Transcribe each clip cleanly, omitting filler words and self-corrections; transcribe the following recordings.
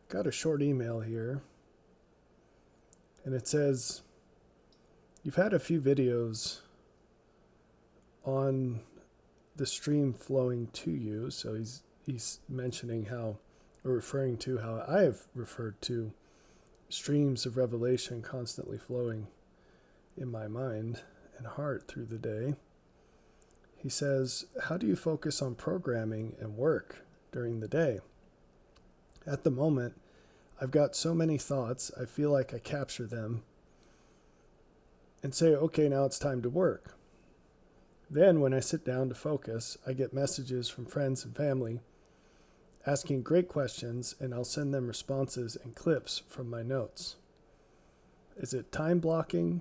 got a short email here, and it says, you've had a few videos on the stream flowing to you. So he's mentioning how, or referring to how I have referred to streams of revelation constantly flowing in my mind and heart through the day. He says, how do you focus on programming and work during the day? At the moment, I've got so many thoughts, I feel like I capture them and say, okay, now it's time to work. Then when I sit down to focus, I get messages from friends and family asking great questions, and I'll send them responses and clips from my notes. Is it time blocking,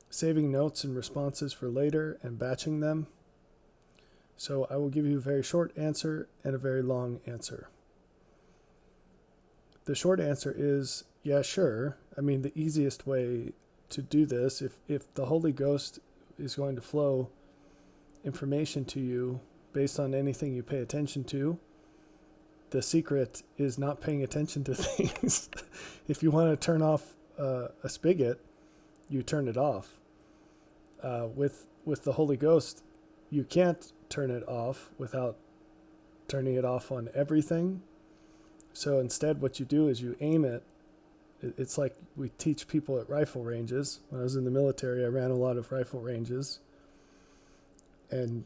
saving notes and responses for later, and batching them? So I will give you a very short answer and a very long answer. The short answer is, yeah, sure. I mean, the easiest way to do this, if the Holy Ghost is going to flow information to you based on anything you pay attention to, the secret is not paying attention to things. If you want to turn off a spigot, you turn it off. With the Holy Ghost, you can't turn it off without turning it off on everything. So instead, what you do is you aim it. It's like we teach people at rifle ranges. When I was in the military, I ran a lot of rifle ranges. And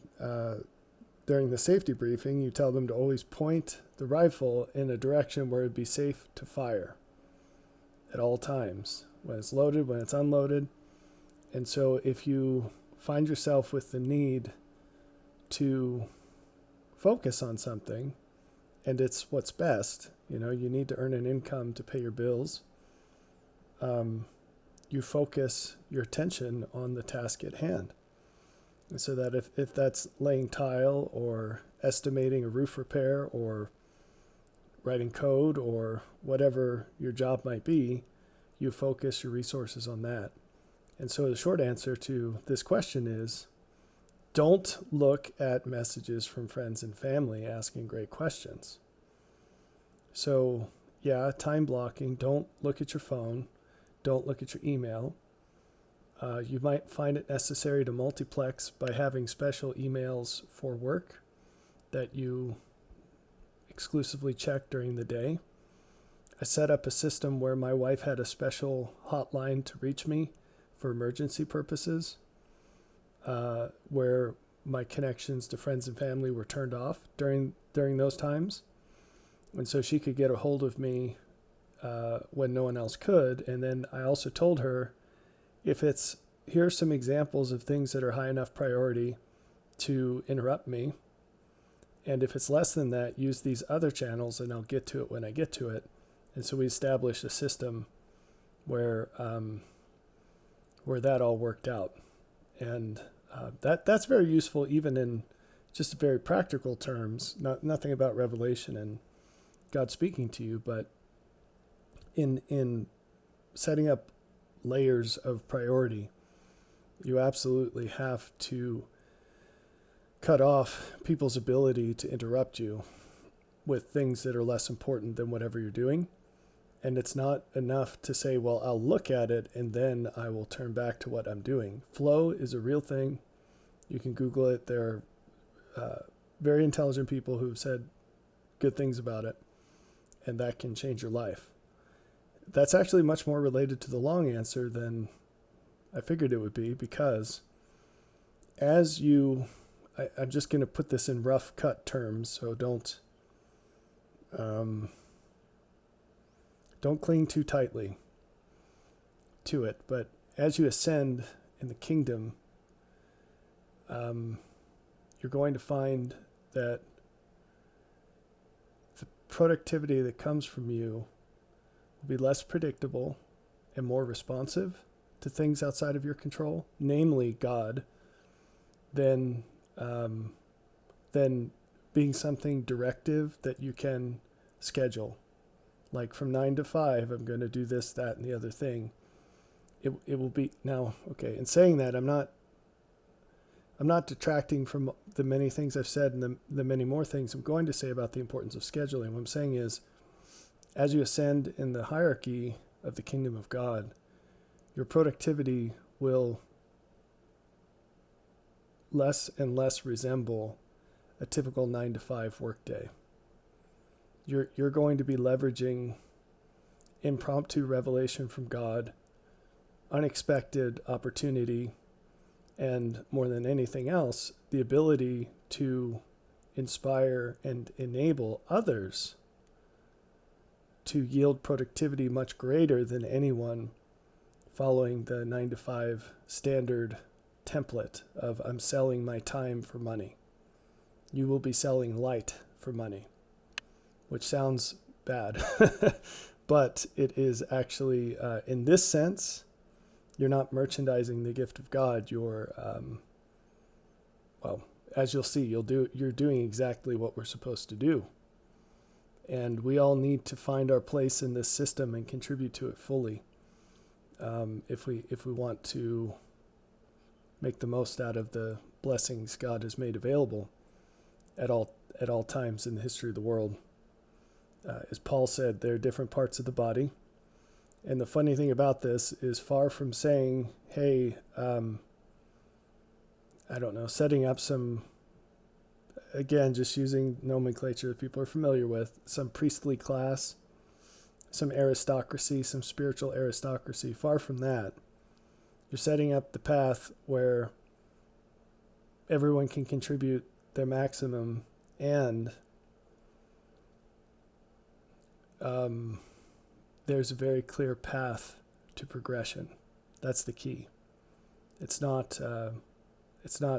during the safety briefing, you tell them to always point the rifle in a direction where it'd be safe to fire at all times, when it's loaded, when it's unloaded. And so if you find yourself with the need to focus on something, and it's what's best, you need to earn an income to pay your bills, you focus your attention on the task at hand. And so that if that's laying tile or estimating a roof repair or writing code or whatever your job might be, you focus your resources on that. And so the short answer to this question is, don't look at messages from friends and family asking great questions. So yeah, time blocking, don't look at your phone, don't look at your email. You might find it necessary to multiplex by having special emails for work that you exclusively check during the day. I set up a system where my wife had a special hotline to reach me for emergency purposes, where my connections to friends and family were turned off during those times. And so she could get a hold of me when no one else could. And then I also told her, here's some examples of things that are high enough priority to interrupt me. And if it's less than that, use these other channels and I'll get to it when I get to it. And so we established a system where that all worked out. And that's very useful even in just very practical terms, nothing about revelation and God speaking to you, but in setting up layers of priority, you absolutely have to cut off people's ability to interrupt you with things that are less important than whatever you're doing. And it's not enough to say, well, I'll look at it and then I will turn back to what I'm doing. Flow is a real thing. You can Google it. There are very intelligent people who've said good things about it, and that can change your life. That's actually much more related to the long answer than I figured it would be, because I'm just going to put this in rough cut terms, so don't cling too tightly to it. But as you ascend in the kingdom, you're going to find that the productivity that comes from you will be less predictable and more responsive to things outside of your control, namely God, than being something directive that you can schedule. Like from 9 to 5, I'm going to do this, that, and the other thing. It will be now, okay. In saying that, I'm not detracting from the many things I've said and the many more things I'm going to say about the importance of scheduling. What I'm saying is, as you ascend in the hierarchy of the kingdom of God, your productivity will less and less resemble a typical 9 to 5 workday. You're going to be leveraging impromptu revelation from God, unexpected opportunity, and more than anything else, the ability to inspire and enable others to yield productivity much greater than anyone following the 9 to 5 standard template of I'm selling my time for money. You will be selling light for money, which sounds bad, but it is actually, in this sense, you're not merchandising the gift of God. You're, well, as you'll see, you're doing exactly what we're supposed to do. And we all need to find our place in this system and contribute to it fully, if we want to make the most out of the blessings God has made available at all times in the history of the world. As Paul said, there are different parts of the body. And the funny thing about this is, far from saying, hey, I don't know, setting up some, again, just using nomenclature that people are familiar with, some priestly class, some aristocracy, some spiritual aristocracy, far from that. You're setting up the path where everyone can contribute their maximum, and there's a very clear path to progression. That's the key. It's not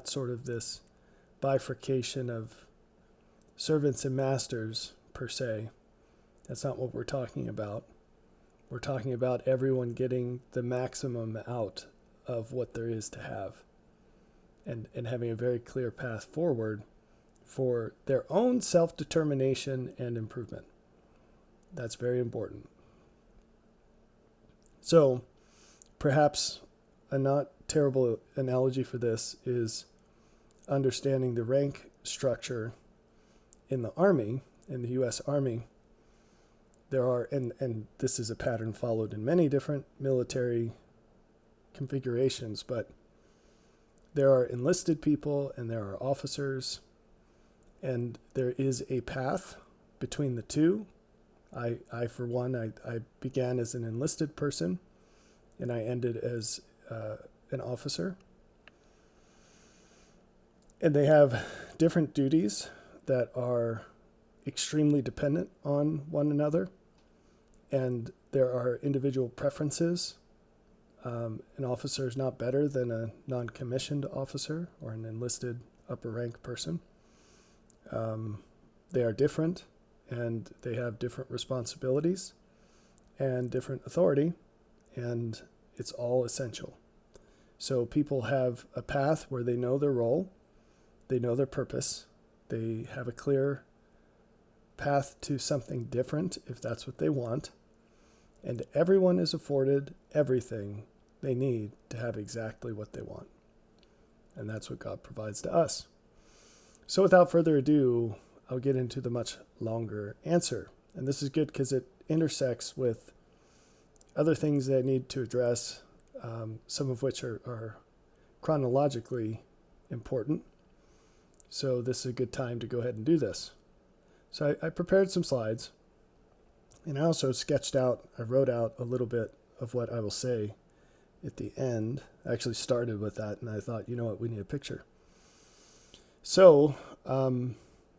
sort of this bifurcation of servants and masters per se. That's not what we're talking about. We're talking about everyone getting the maximum out of what there is to have, and having a very clear path forward for their own self-determination and improvement. That's very important. So perhaps a not terrible analogy for this is understanding the rank structure in the Army, in the U.S. Army. There are, and this is a pattern followed in many different military configurations, but there are enlisted people and there are officers, and there is a path between the two. I for one, I began as an enlisted person, and I ended as an officer. And they have different duties that are extremely dependent on one another, and there are individual preferences. An officer is not better than a non-commissioned officer or an enlisted upper rank person. They are different, and they have different responsibilities and different authority, and it's all essential. So people have a path where they know their role, they know their purpose, they have a clear path to something different if that's what they want, and everyone is afforded everything they need to have exactly what they want. And that's what God provides to us. So without further ado, I'll get into the much longer answer. And this is good because it intersects with other things that I need to address, some of which are chronologically important. So this is a good time to go ahead and do this. So I prepared some slides, and I also I wrote out a little bit of what I will say at the end. I actually started with that, and I thought, you know what, we need a picture. So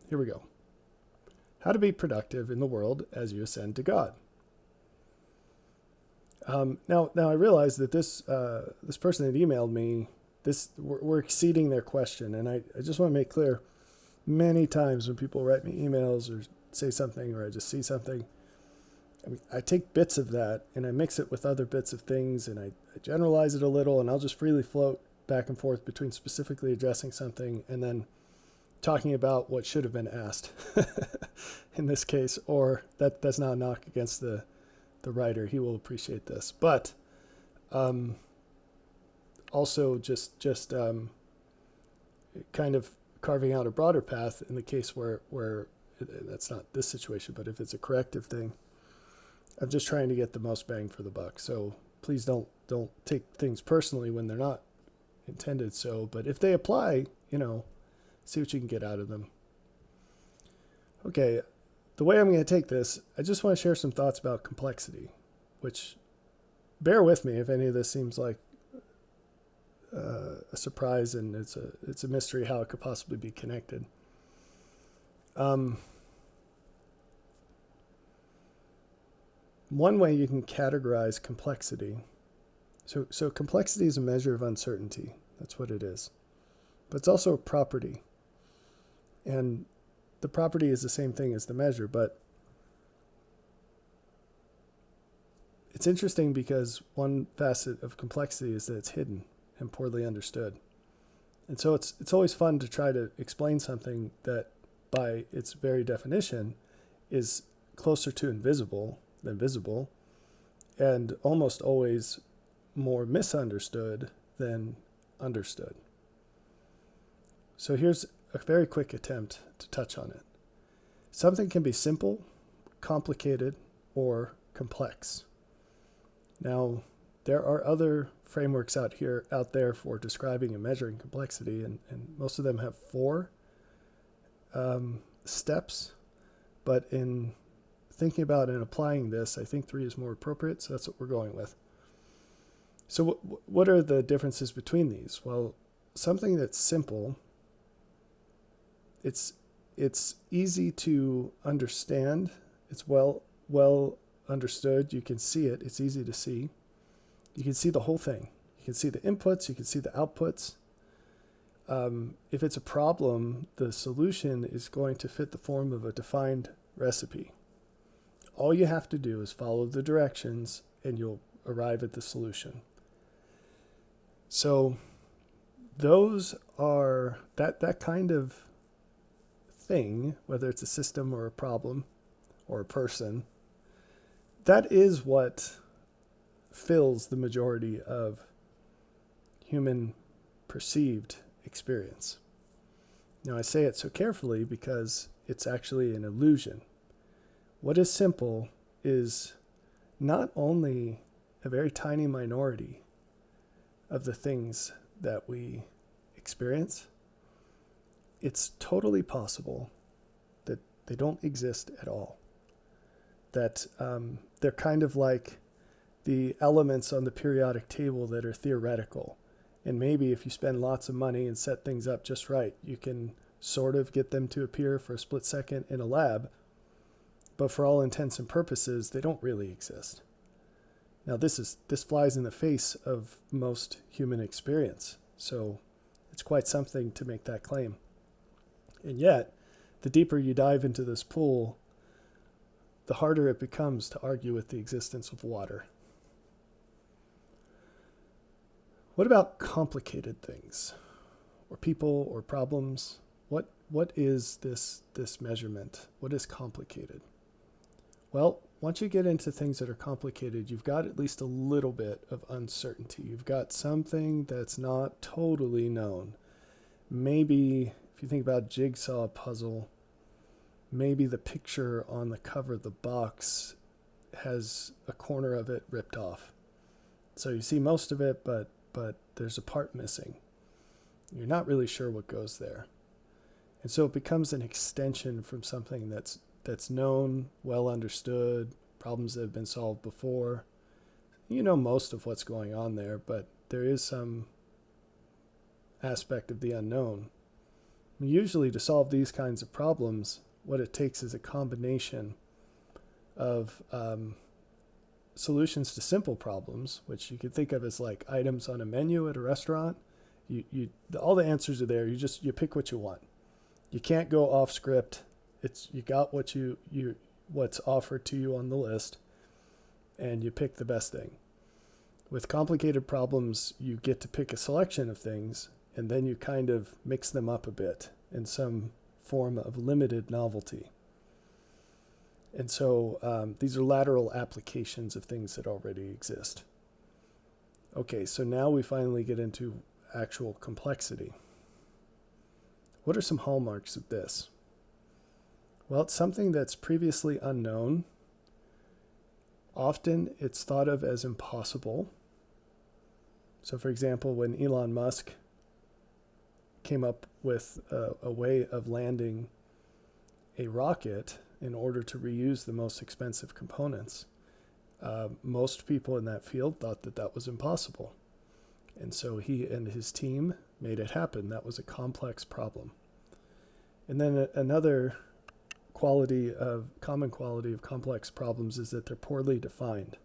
here we go. How to be productive in the world as you ascend to God. Now I realize that this person that emailed me, we're exceeding their question, and I just want to make clear, many times when people write me emails or say something, or I just see something, I take bits of that and I mix it with other bits of things, and I generalize it a little, and I'll just freely float back and forth between specifically addressing something and then talking about what should have been asked in this case, or that's not a knock against the writer. He will appreciate this. But also just kind of carving out a broader path in the case where that's not this situation, but if it's a corrective thing, I'm just trying to get the most bang for the buck. So please don't take things personally when they're not intended so. But if they apply, see what you can get out of them. Okay, the way I'm going to take this, I just want to share some thoughts about complexity, which bear with me if any of this seems like a surprise and it's a mystery how it could possibly be connected. One way you can categorize complexity. So complexity is a measure of uncertainty. That's what it is. But it's also a property. And the property is the same thing as the measure, but it's interesting because one facet of complexity is that it's hidden and poorly understood. And so it's always fun to try to explain something that by its very definition is closer to invisible than visible, and almost always more misunderstood than understood. So here's a very quick attempt to touch on it. Something can be simple, complicated, or complex. Now, there are other frameworks out there for describing and measuring complexity, and most of them have 4 steps. But in thinking about and applying this, I think 3 is more appropriate, so that's what we're going with. So what are the differences between these? Well, something that's simple, it's easy to understand. It's well understood. You can see it. It's easy to see. You can see the whole thing. You can see the inputs. You can see the outputs. If it's a problem, the solution is going to fit the form of a defined recipe. All you have to do is follow the directions and you'll arrive at the solution. So those are that kind of thing, whether it's a system or a problem or a person, that is what fills the majority of human perceived experience. Now, I say it so carefully because it's actually an illusion. What is simple is not only a very tiny minority of the things that we experience, it's totally possible that they don't exist at all. That they're kind of like the elements on the periodic table that are theoretical. And maybe if you spend lots of money and set things up just right, you can sort of get them to appear for a split second in a lab. But for all intents and purposes, they don't really exist. Now, this flies in the face of most human experience. So it's quite something to make that claim. And yet, the deeper you dive into this pool, the harder it becomes to argue with the existence of water. What about complicated things, or people, or problems? What is this measurement? What is complicated? Well, once you get into things that are complicated, you've got at least a little bit of uncertainty. You've got something that's not totally known. Maybe, if you think about jigsaw puzzle, maybe the picture on the cover of the box has a corner of it ripped off. So you see most of it, but there's a part missing. You're not really sure what goes there. And so it becomes an extension from something that's known, well understood, problems that have been solved before. You know most of what's going on there, but there is some aspect of the unknown. Usually to solve these kinds of problems, what it takes is a combination of solutions to simple problems, which you could think of as like items on a menu at a restaurant. All the answers are there. You pick what you want. You can't go off script. You got what's offered to you on the list, and you pick the best thing. With complicated problems, you get to pick a selection of things, and then you kind of mix them up a bit in some form of limited novelty. And so these are lateral applications of things that already exist. Okay, so now we finally get into actual complexity. What are some hallmarks of this? Well, it's something that's previously unknown, Often it's thought of as impossible. So, for example, when Elon Musk came up with a way of landing a rocket in order to reuse the most expensive components, most people in that field thought that that was impossible. And so he and his team made it happen. That was a complex problem. And then another common quality of complex problems is that they're poorly defined.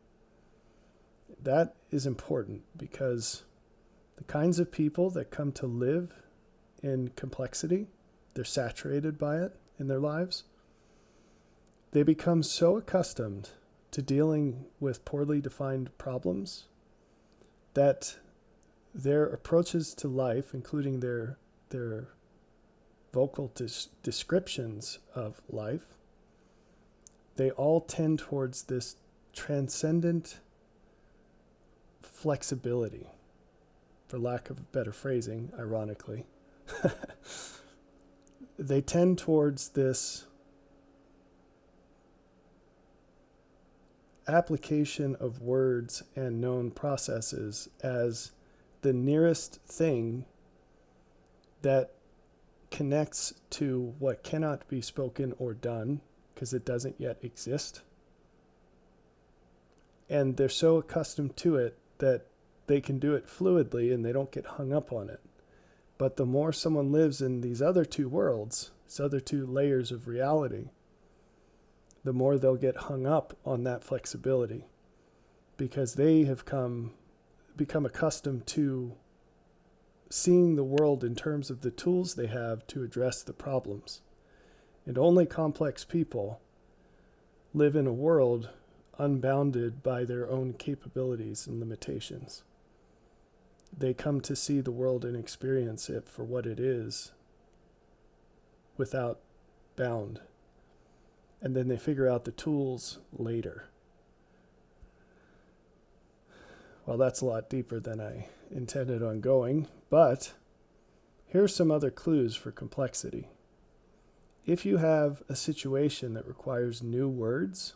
That is important because the kinds of people that come to live in complexity, they're saturated by it in their lives. They become so accustomed to dealing with poorly defined problems that their approaches to life, including their vocal descriptions of life, they all tend towards this transcendent flexibility, for lack of better phrasing, ironically. They tend towards this application of words and known processes as the nearest thing that connects to what cannot be spoken or done because it doesn't yet exist. And they're so accustomed to it that they can do it fluidly and they don't get hung up on it. But the more someone lives in these other two worlds, these other two layers of reality, the more they'll get hung up on that flexibility because they have become accustomed to seeing the world in terms of the tools they have to address the problems. And only complex people live in a world unbounded by their own capabilities and limitations. They come to see the world and experience it for what it is without bound. And then they figure out the tools later. Well, that's a lot deeper than I intended on going, but here's some other clues for complexity. If you have a situation that requires new words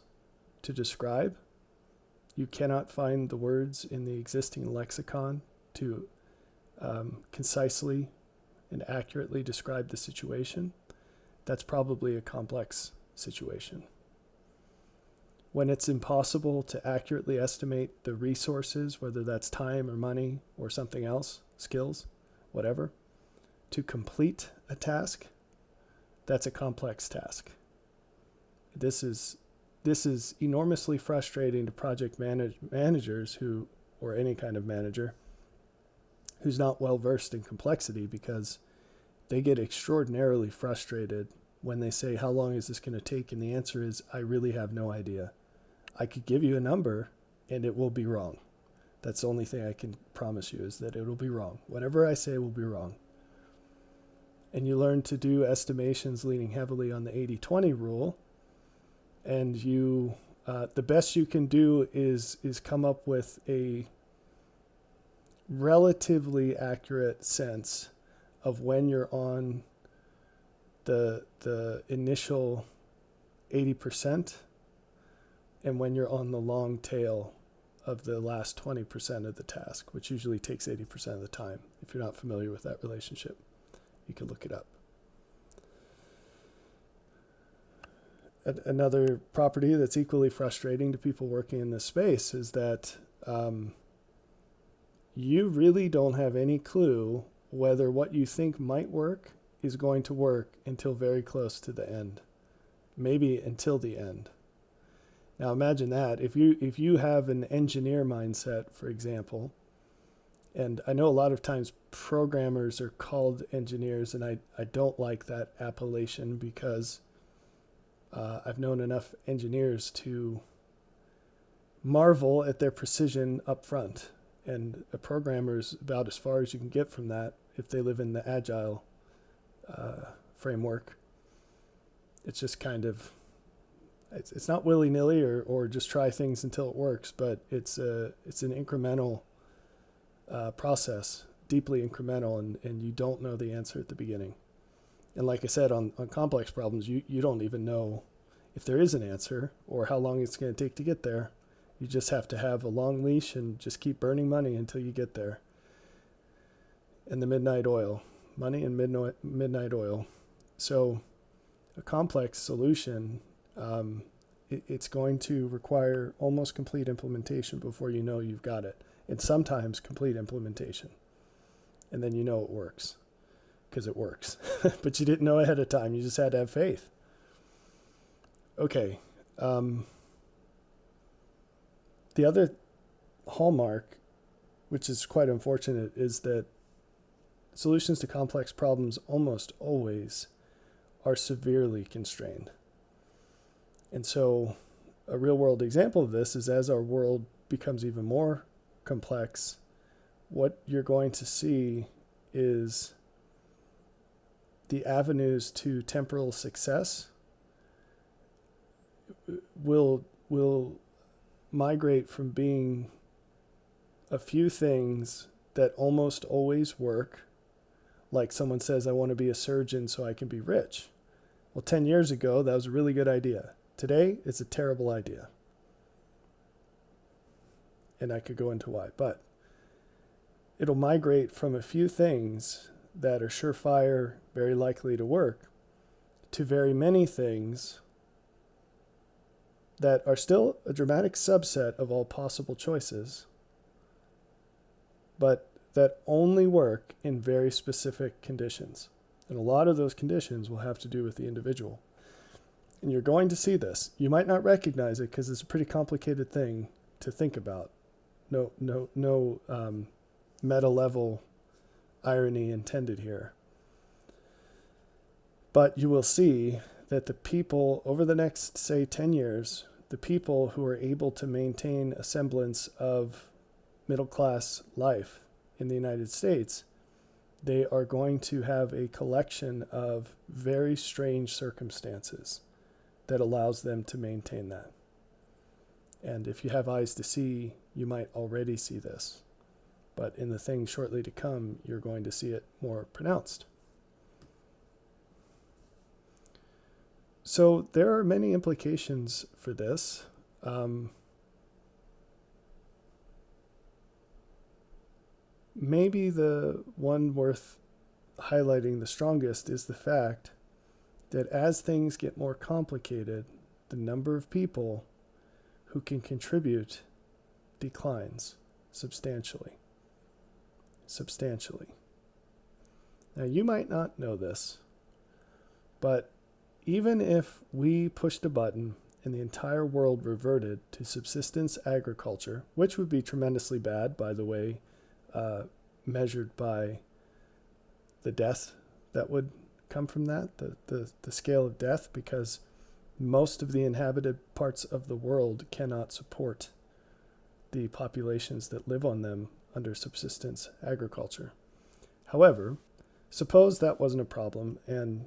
to describe, you cannot find the words in the existing lexicon to concisely and accurately describe the situation, that's probably a complex situation. When it's impossible to accurately estimate the resources, whether that's time or money or something else, skills, whatever, to complete a task, that's a complex task. This is enormously frustrating to project managers who, or any kind of manager, who's not well versed in complexity because they get extraordinarily frustrated when they say, how long is this going to take? And the answer is, I really have no idea. I could give you a number and it will be wrong. That's the only thing I can promise you is that it'll be wrong. Whatever I say will be wrong. And you learn to do estimations leaning heavily on the 80-20 rule. And you, the best you can do is come up with a relatively accurate sense of when you're on the initial 80% and when you're on the long tail of the last 20% of the task, which usually takes 80% of the time. If you're not familiar with that relationship, you can look it up. Another property that's equally frustrating to people working in this space is that you really don't have any clue whether what you think might work is going to work until very close to the end, maybe until the end. Now imagine that if you have an engineer mindset, for example, and I know a lot of times programmers are called engineers, and I don't like that appellation because I've known enough engineers to marvel at their precision up front. And a programmer is about as far as you can get from that if they live in the agile framework. It's just kind of, it's not willy-nilly or just try things until it works, but it's an incremental process, deeply incremental, and you don't know the answer at the beginning. And like I said, on complex problems, you don't even know if there is an answer or how long it's going to take to get there You just have to have a long leash and just keep burning money until you get there. And the midnight oil. Money and midnight oil. So a complex solution, it's going to require almost complete implementation before you know you've got it. And sometimes complete implementation. And then you know it works. Because it works. But you didn't know ahead of time. You just had to have faith. Okay. The other hallmark, which is quite unfortunate, is that solutions to complex problems almost always are severely constrained. And so a real world example of this is as our world becomes even more complex, what you're going to see is the avenues to temporal success will migrate from being a few things that almost always work, like someone says, I want to be a surgeon so I can be rich. Well, 10 years ago, that was a really good idea. Today, it's a terrible idea. And I could go into why, but it'll migrate from a few things that are surefire, very likely to work, to very many things that are still a dramatic subset of all possible choices, but that only work in very specific conditions. And a lot of those conditions will have to do with the individual. And you're going to see this. You might not recognize it because it's a pretty complicated thing to think about. No meta level irony intended here. But you will see that the people over the next, say, 10 years, the people who are able to maintain a semblance of middle-class life in the United States, they are going to have a collection of very strange circumstances that allows them to maintain that. And if you have eyes to see, you might already see this. But in the things shortly to come, you're going to see it more pronounced. So there are many implications for this. Maybe the one worth highlighting the strongest is the fact that as things get more complicated, the number of people who can contribute declines substantially. Now, you might not know this, but even if we pushed a button and the entire world reverted to subsistence agriculture, which would be tremendously bad, by the way, measured by the death that would come from that, the scale of death, because most of the inhabited parts of the world cannot support the populations that live on them under subsistence agriculture. However, suppose that wasn't a problem and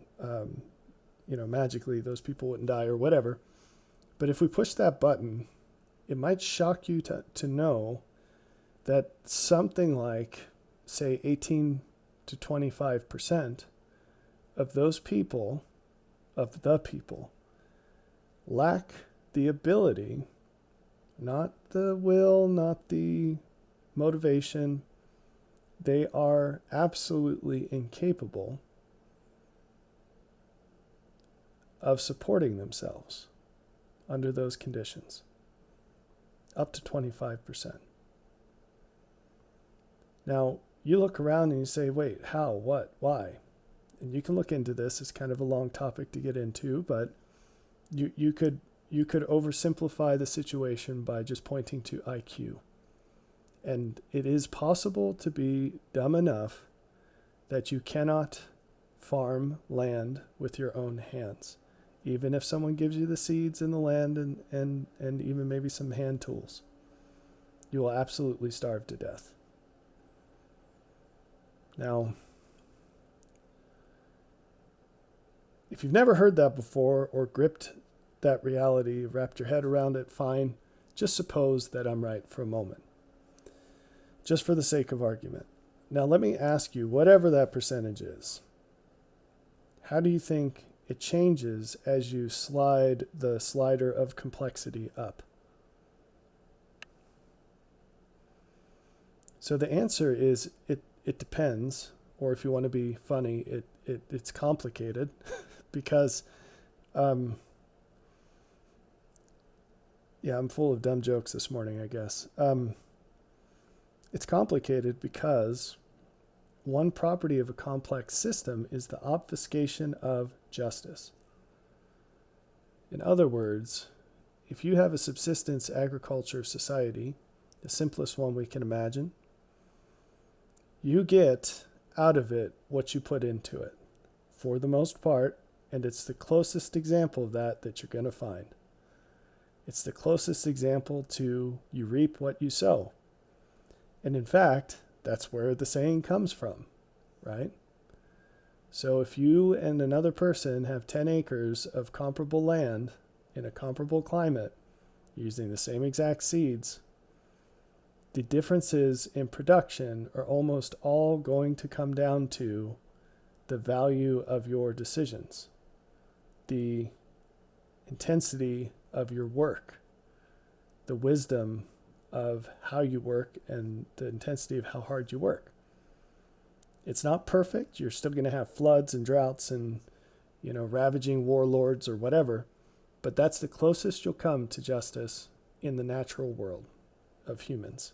magically those people wouldn't die or whatever. But if we push that button, it might shock you to know that something like, say, 18 to 25% of those people, of the people, lack the ability, not the will, not the motivation. They are absolutely incapable of supporting themselves under those conditions, up to 25%. Now, you look around and you say, wait, how, what, why? And you can look into this. It's kind of a long topic to get into, but you could oversimplify the situation by just pointing to IQ. And it is possible to be dumb enough that you cannot farm land with your own hands, even if someone gives you the seeds and the land and even maybe some hand tools. You will absolutely starve to death. Now, if you've never heard that before or gripped that reality, wrapped your head around it, fine. Just suppose that I'm right for a moment, just for the sake of argument. Now, let me ask you, whatever that percentage is, how do you think it changes as you slide the slider of complexity up? So the answer is it depends, or if you want to be funny, it's complicated because yeah, I'm full of dumb jokes this morning, I guess. It's complicated because one property of a complex system is the obfuscation of justice. In other words, if you have a subsistence agriculture society, the simplest one we can imagine, you get out of it what you put into it, for the most part, and it's the closest example of that you're going to find. It's the closest example to you reap what you sow. And in fact, that's where the saying comes from, right? So if you and another person have 10 acres of comparable land in a comparable climate, using the same exact seeds, the differences in production are almost all going to come down to the value of your decisions, the intensity of your work, the wisdom of how you work, and the intensity of how hard you work. It's not perfect. You're still going to have floods and droughts and, ravaging warlords or whatever, but that's the closest you'll come to justice in the natural world of humans.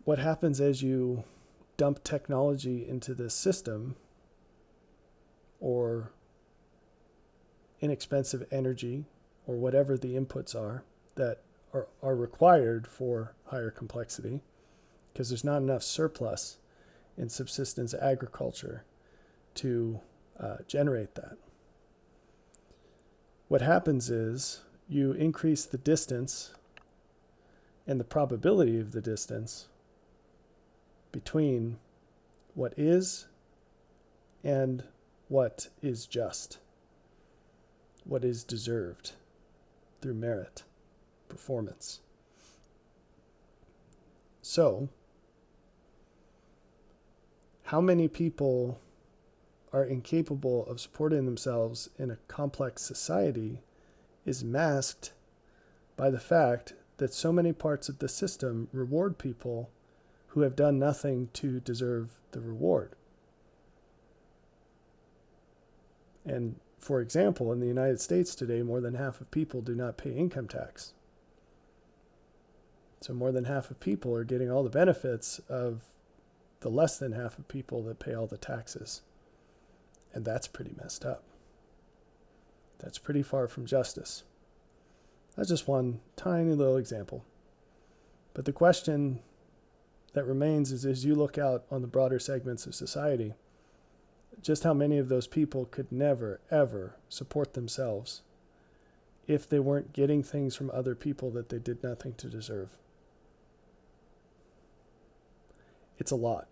What happens as you dump technology into this system, or inexpensive energy, or whatever the inputs are that are required for higher complexity, because there's not enough surplus in subsistence agriculture to generate that. What happens is you increase the distance and the probability of the distance between what is and what is just, what is deserved through merit, performance. So, how many people are incapable of supporting themselves in a complex society is masked by the fact that so many parts of the system reward people who have done nothing to deserve the reward. And for example, in the United States today, more than half of people do not pay income tax. So more than half of people are getting all the benefits of the less than half of people that pay all the taxes. And that's pretty messed up. That's pretty far from justice. That's just one tiny little example. But the question that remains is, as you look out on the broader segments of society, just how many of those people could never, ever support themselves if they weren't getting things from other people that they did nothing to deserve? It's a lot.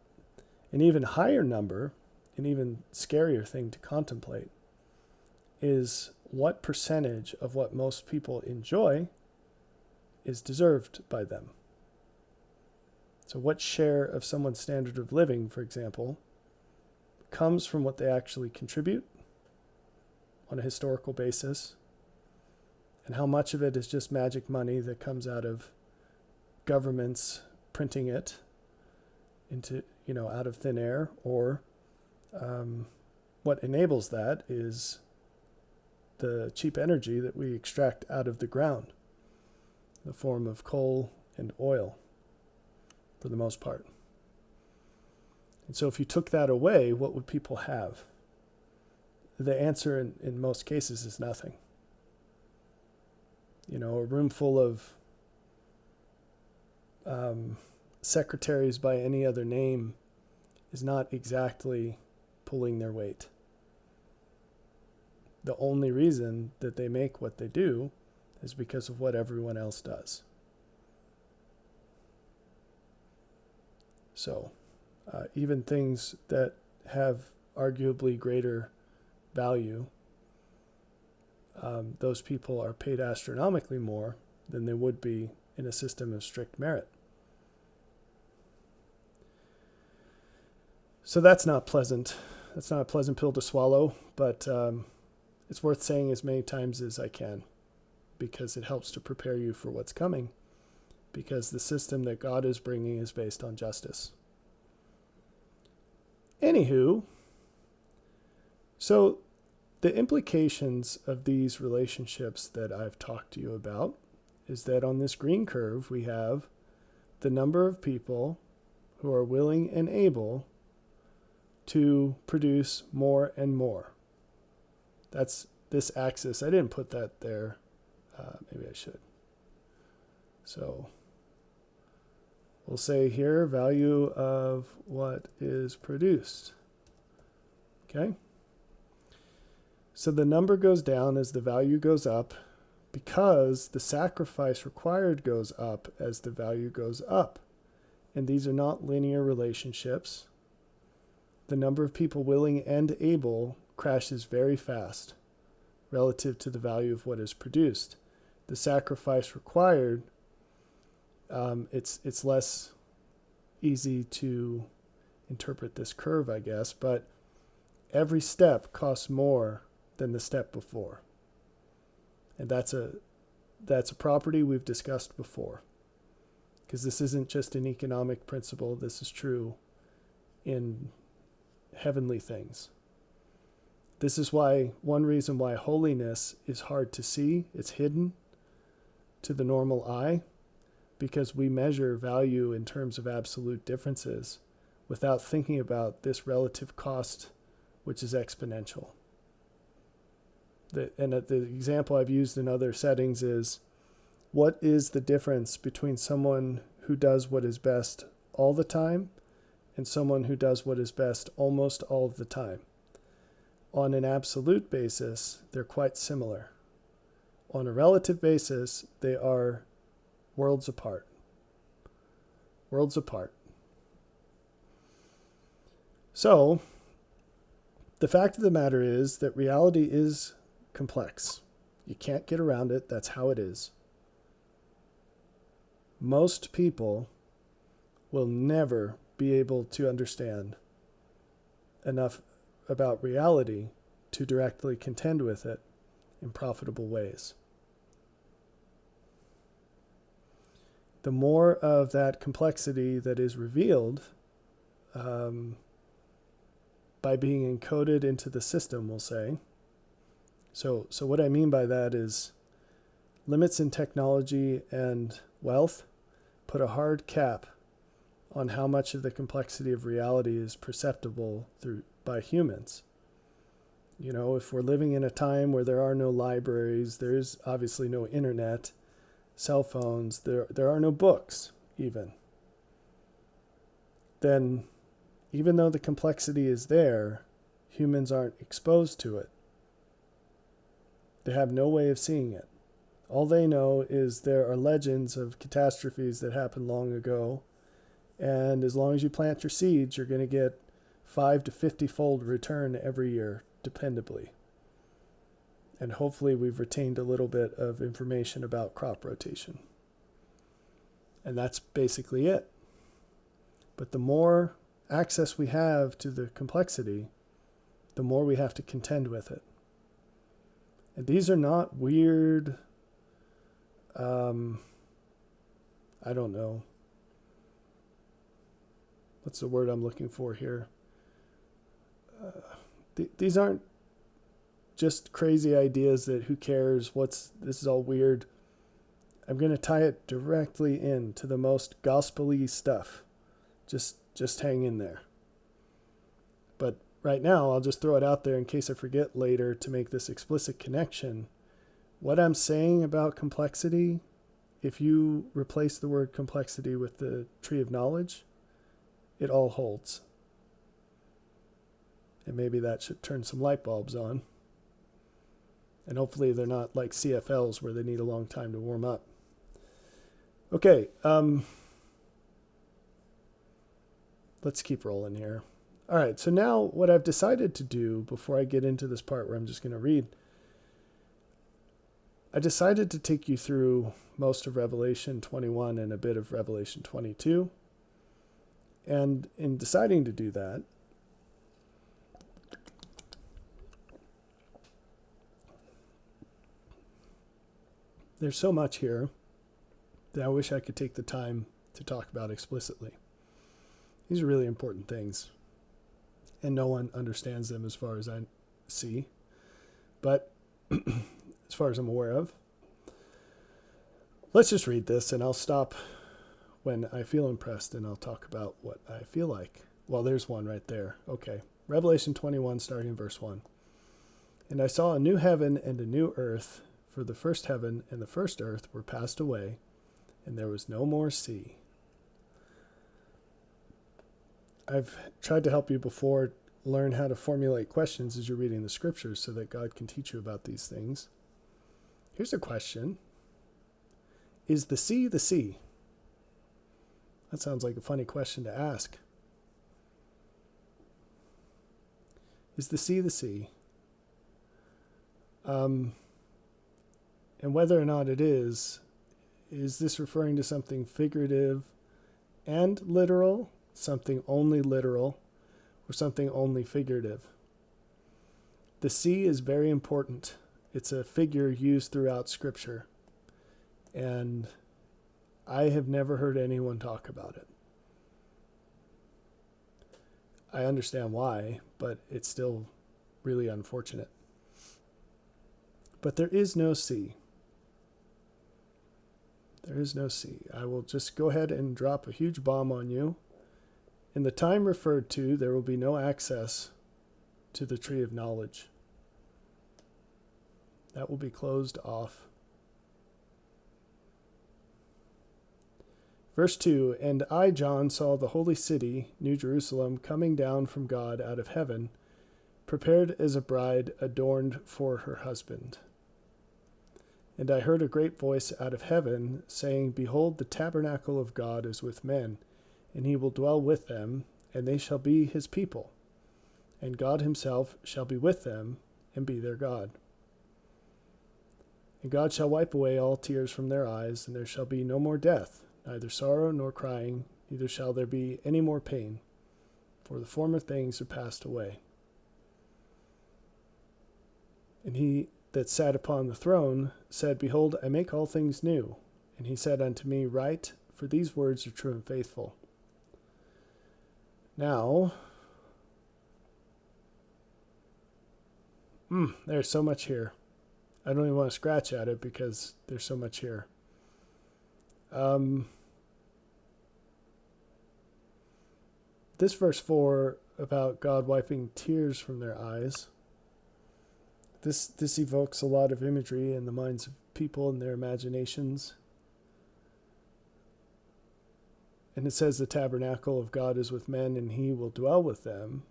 An even higher number, an even scarier thing to contemplate, is what percentage of what most people enjoy is deserved by them. So what share of someone's standard of living, for example, comes from what they actually contribute on a historical basis, and how much of it is just magic money that comes out of governments printing it into, out of thin air, or what enables that is the cheap energy that we extract out of the ground in the form of coal and oil, for the most part. And so if you took that away, what would people have? The answer in most cases is nothing. A room full of secretaries by any other name is not exactly pulling their weight. The only reason that they make what they do is because of what everyone else does. So, even things that have arguably greater value, those people are paid astronomically more than they would be in a system of strict merit. So that's not pleasant. That's not a pleasant pill to swallow, but it's worth saying as many times as I can, because it helps to prepare you for what's coming. because the system that God is bringing is based on justice. Anywho, so the implications of these relationships that I've talked to you about is that on this green curve, we have the number of people who are willing and able to produce more and more. That's this axis. I didn't put that there. Maybe I should. So we'll say here value of what is produced. Okay. So the number goes down as the value goes up because the sacrifice required goes up as the value goes up. And these are not linear relationships. The number of people willing and able crashes very fast relative to the value of what is produced. The sacrifice required, it's less easy to interpret this curve, I guess, but every step costs more than the step before. And that's a property we've discussed before, because this isn't just an economic principle. This is true in heavenly things. This is one reason why holiness is hard to see. It's hidden to the normal eye, because we measure value in terms of absolute differences without thinking about this relative cost, which is exponential. The example I've used in other settings is, what is the difference between someone who does what is best all the time and someone who does what is best almost all of the time? On an absolute basis, they're quite similar. On a relative basis, they are worlds apart. Worlds apart. So, the fact of the matter is that reality is complex. You can't get around it. That's how it is. Most people will never be able to understand enough about reality to directly contend with it in profitable ways. The more of that complexity that is revealed by being encoded into the system, we'll say. So what I mean by that is limits in technology and wealth put a hard cap on how much of the complexity of reality is perceptible by humans. You know, if we're living in a time where there are no libraries, there's obviously no internet, cell phones, there are no books even, then even though the complexity is there, humans aren't exposed to it. They have no way of seeing it. All they know is there are legends of catastrophes that happened long ago, and as long as you plant your seeds, you're going to get 5 to 50-fold return every year, dependably. And hopefully we've retained a little bit of information about crop rotation. And that's basically it. But the more access we have to the complexity, the more we have to contend with it. And these are not weird, I don't know. What's the word I'm looking for here? These aren't just crazy ideas that who cares, this is all weird. I'm going to tie it directly into the most gospel-y stuff. Just hang in there. But right now, I'll just throw it out there in case I forget later to make this explicit connection. What I'm saying about complexity, if you replace the word complexity with the tree of knowledge, it all holds. And maybe that should turn some light bulbs on. And hopefully they're not like CFLs where they need a long time to warm up. Okay, let's keep rolling here. All right, so now what I've decided to do before I get into this part where I'm just going to read, I decided to take you through most of Revelation 21 and a bit of Revelation 22. And in deciding to do that, there's so much here that I wish I could take the time to talk about explicitly. These are really important things, and no one understands them as far as I see. But as far as I'm aware of, let's just read this, and I'll stop when I feel impressed, and I'll talk about what I feel like. Well, there's one right there. Okay. Revelation 21, starting in verse 1. And I saw a new heaven and a new earth, for the first heaven and the first earth were passed away, and there was no more sea. I've tried to help you before learn how to formulate questions as you're reading the scriptures so that God can teach you about these things. Here's a question. Is the sea the sea? That sounds like a funny question to ask. Is the sea the sea? And whether or not it is this referring to something figurative and literal, something only literal, or something only figurative? The sea is very important. It's a figure used throughout Scripture, and I have never heard anyone talk about it. I understand why, but it's still really unfortunate. But there is no sea. There is no sea. I will just go ahead and drop a huge bomb on you. In the time referred to, there will be no access to the tree of knowledge. That will be closed off. Verse 2, And I, John, saw the holy city, New Jerusalem, coming down from God out of heaven, prepared as a bride adorned for her husband. And I heard a great voice out of heaven, saying, Behold, the tabernacle of God is with men, and he will dwell with them, and they shall be his people. And God himself shall be with them, and be their God. And God shall wipe away all tears from their eyes, and there shall be no more death, neither sorrow nor crying, neither shall there be any more pain, for the former things are passed away. And he that sat upon the throne said, Behold, I make all things new. And he said unto me, Write, for these words are true and faithful. Now, there's so much here. I don't even want to scratch at it because there's so much here. This verse 4 about God wiping tears from their eyes, this evokes a lot of imagery in the minds of people and their imaginations. And it says the tabernacle of God is with men, and he will dwell with them,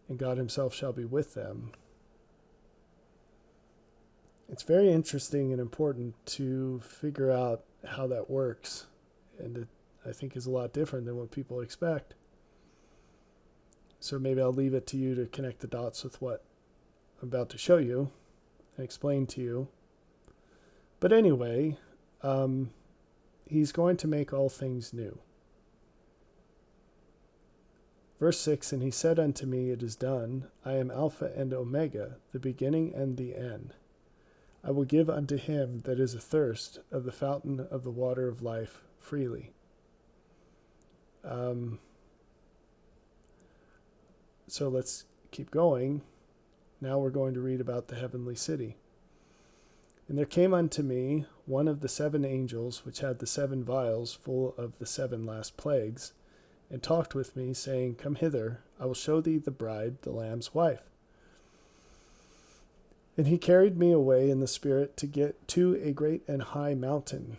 and God himself shall be with them. It's very interesting and important to figure out how that works, and it, I think, is a lot different than what people expect. So maybe I'll leave it to you to connect the dots with what I'm about to show you and explain to you. But anyway, he's going to make all things new. Verse 6, And he said unto me, It is done. I am Alpha and Omega, the beginning and the end. I will give unto him that is athirst of the fountain of the water of life freely. So let's keep going. Now we're going to read about the heavenly city. And there came unto me one of the 7 angels, which had the 7 vials full of the 7 last plagues, and talked with me, saying, Come hither, I will show thee the bride, the Lamb's wife. And he carried me away in the Spirit to get to a great and high mountain,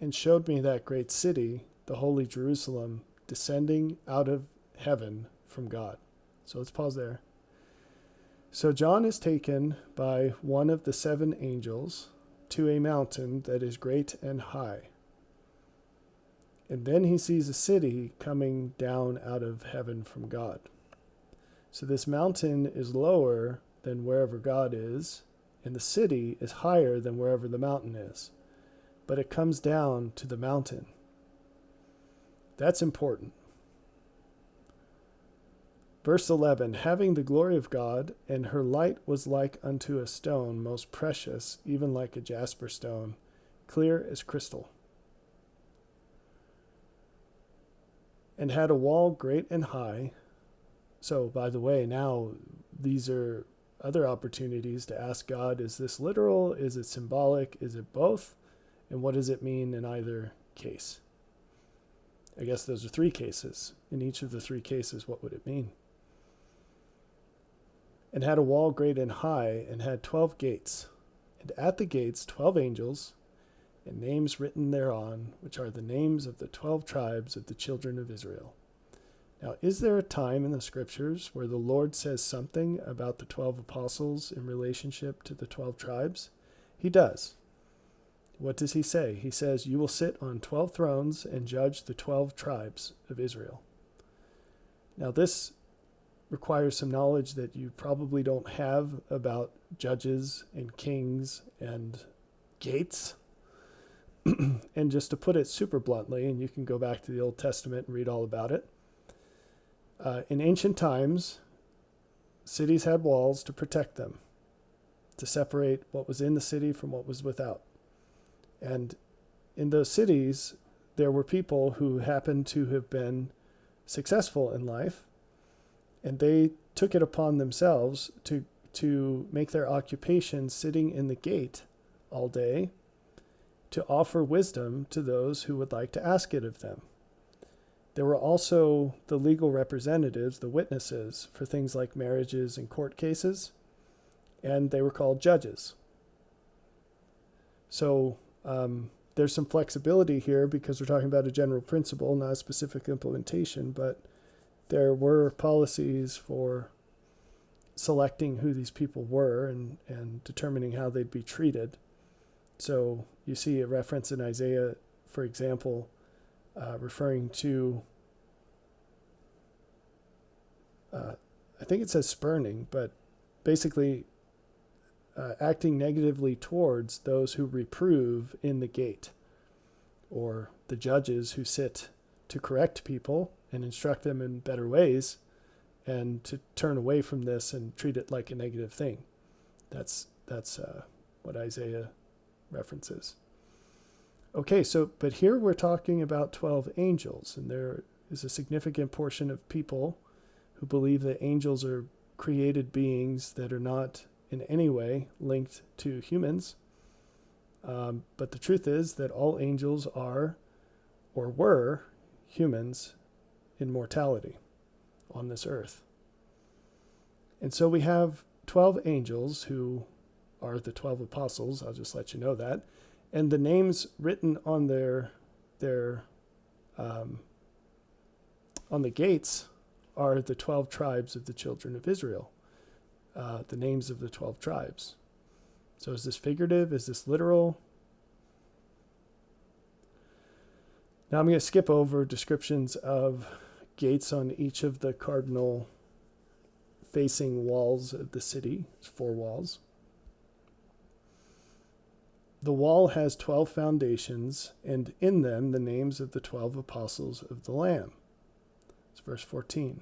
and showed me that great city, the holy Jerusalem, descending out of heaven from God. So let's pause there. So John is taken by one of the 7 angels to a mountain that is great and high. And then he sees a city coming down out of heaven from God. So this mountain is lower than wherever God is, and the city is higher than wherever the mountain is. But it comes down to the mountain. That's important. Verse 11, Having the glory of God, and her light was like unto a stone most precious, even like a jasper stone, clear as crystal, and had a wall great and high. So, by the way, now these are other opportunities to ask God, is this literal? Is it symbolic? Is it both? And what does it mean in either case? I guess those are three cases. In each of the three cases, what would it mean? And had a wall great and high, and had 12 gates, and at the gates 12 angels, and names written thereon, which are the names of the 12 tribes of the children of Israel. Now, is there a time in the scriptures where the Lord says something about the 12 apostles in relationship to the 12 tribes? He does. What does he say? He says, you will sit on 12 thrones and judge the 12 tribes of Israel. Now, this requires some knowledge that you probably don't have about judges and kings and gates. And just to put it super bluntly, and you can go back to the Old Testament and read all about it, in ancient times, cities had walls to protect them, to separate what was in the city from what was without. And in those cities, there were people who happened to have been successful in life, and they took it upon themselves to make their occupation sitting in the gate all day, to offer wisdom to those who would like to ask it of them. There were also the legal representatives, the witnesses, for things like marriages and court cases, and they were called judges. So there's some flexibility here because we're talking about a general principle, not a specific implementation, but there were policies for selecting who these people were and determining how they'd be treated. So you see a reference in Isaiah, for example, referring to, I think it says spurning, but basically acting negatively towards those who reprove in the gate, or the judges who sit to correct people and instruct them in better ways, and to turn away from this and treat it like a negative thing. That's what Isaiah references. Okay, but here we're talking about 12 angels, and there is a significant portion of people who believe that angels are created beings that are not in any way linked to humans. But the truth is that all angels are or were humans in mortality on this earth. And so we have 12 angels who are the 12 apostles. I'll just let you know that. And the names written on their on the gates are the 12 tribes of the children of Israel. The names of the 12 tribes. So is this figurative? Is this literal? Now I'm going to skip over descriptions of gates on each of the cardinal facing walls of the city. It's 4 walls. The wall has 12 foundations, and in them the names of the 12 apostles of the Lamb. It's verse 14.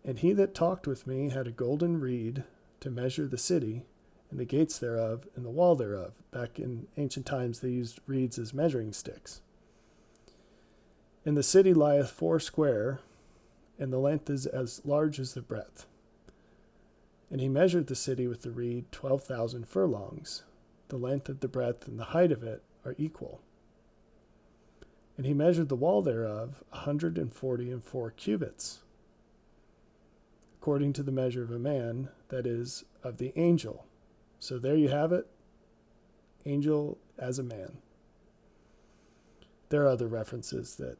And he that talked with me had a golden reed to measure the city, and the gates thereof, and the wall thereof. Back in ancient times they used reeds as measuring sticks. And the city lieth 4 square, and the length is as large as the breadth. And he measured the city with the reed 12,000 furlongs. The length of the breadth and the height of it are equal. And he measured the wall thereof 144 cubits, according to the measure of a man, that is, of the angel. So there you have it, angel as a man. There are other references that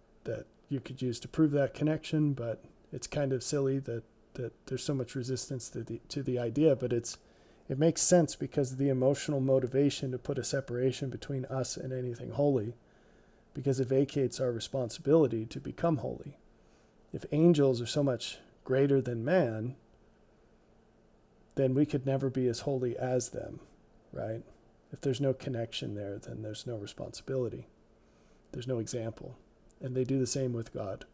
you could use to prove that connection, but it's kind of silly that there's so much resistance to the idea, but it makes sense because of the emotional motivation to put a separation between us and anything holy, because it vacates our responsibility to become holy. If angels are so much greater than man, then we could never be as holy as them, right? If there's no connection there, then there's no responsibility. There's no example. And they do the same with God.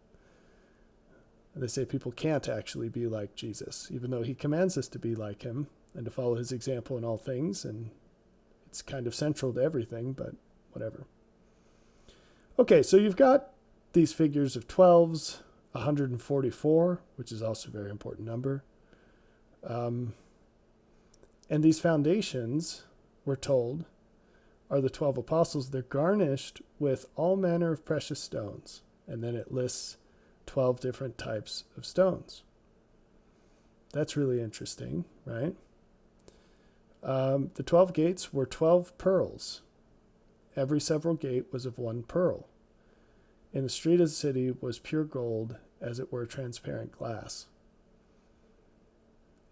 And they say people can't actually be like Jesus, even though he commands us to be like him and to follow his example in all things. And it's kind of central to everything, but whatever. Okay, so you've got these figures of 12s, 144, which is also a very important number. And these foundations, we're told, are the 12 apostles. They're garnished with all manner of precious stones. And then it lists 12 different types of stones. That's really interesting, right? The 12 gates were 12 pearls. Every several gate was of one pearl. In the street of the city was pure gold, as it were transparent glass.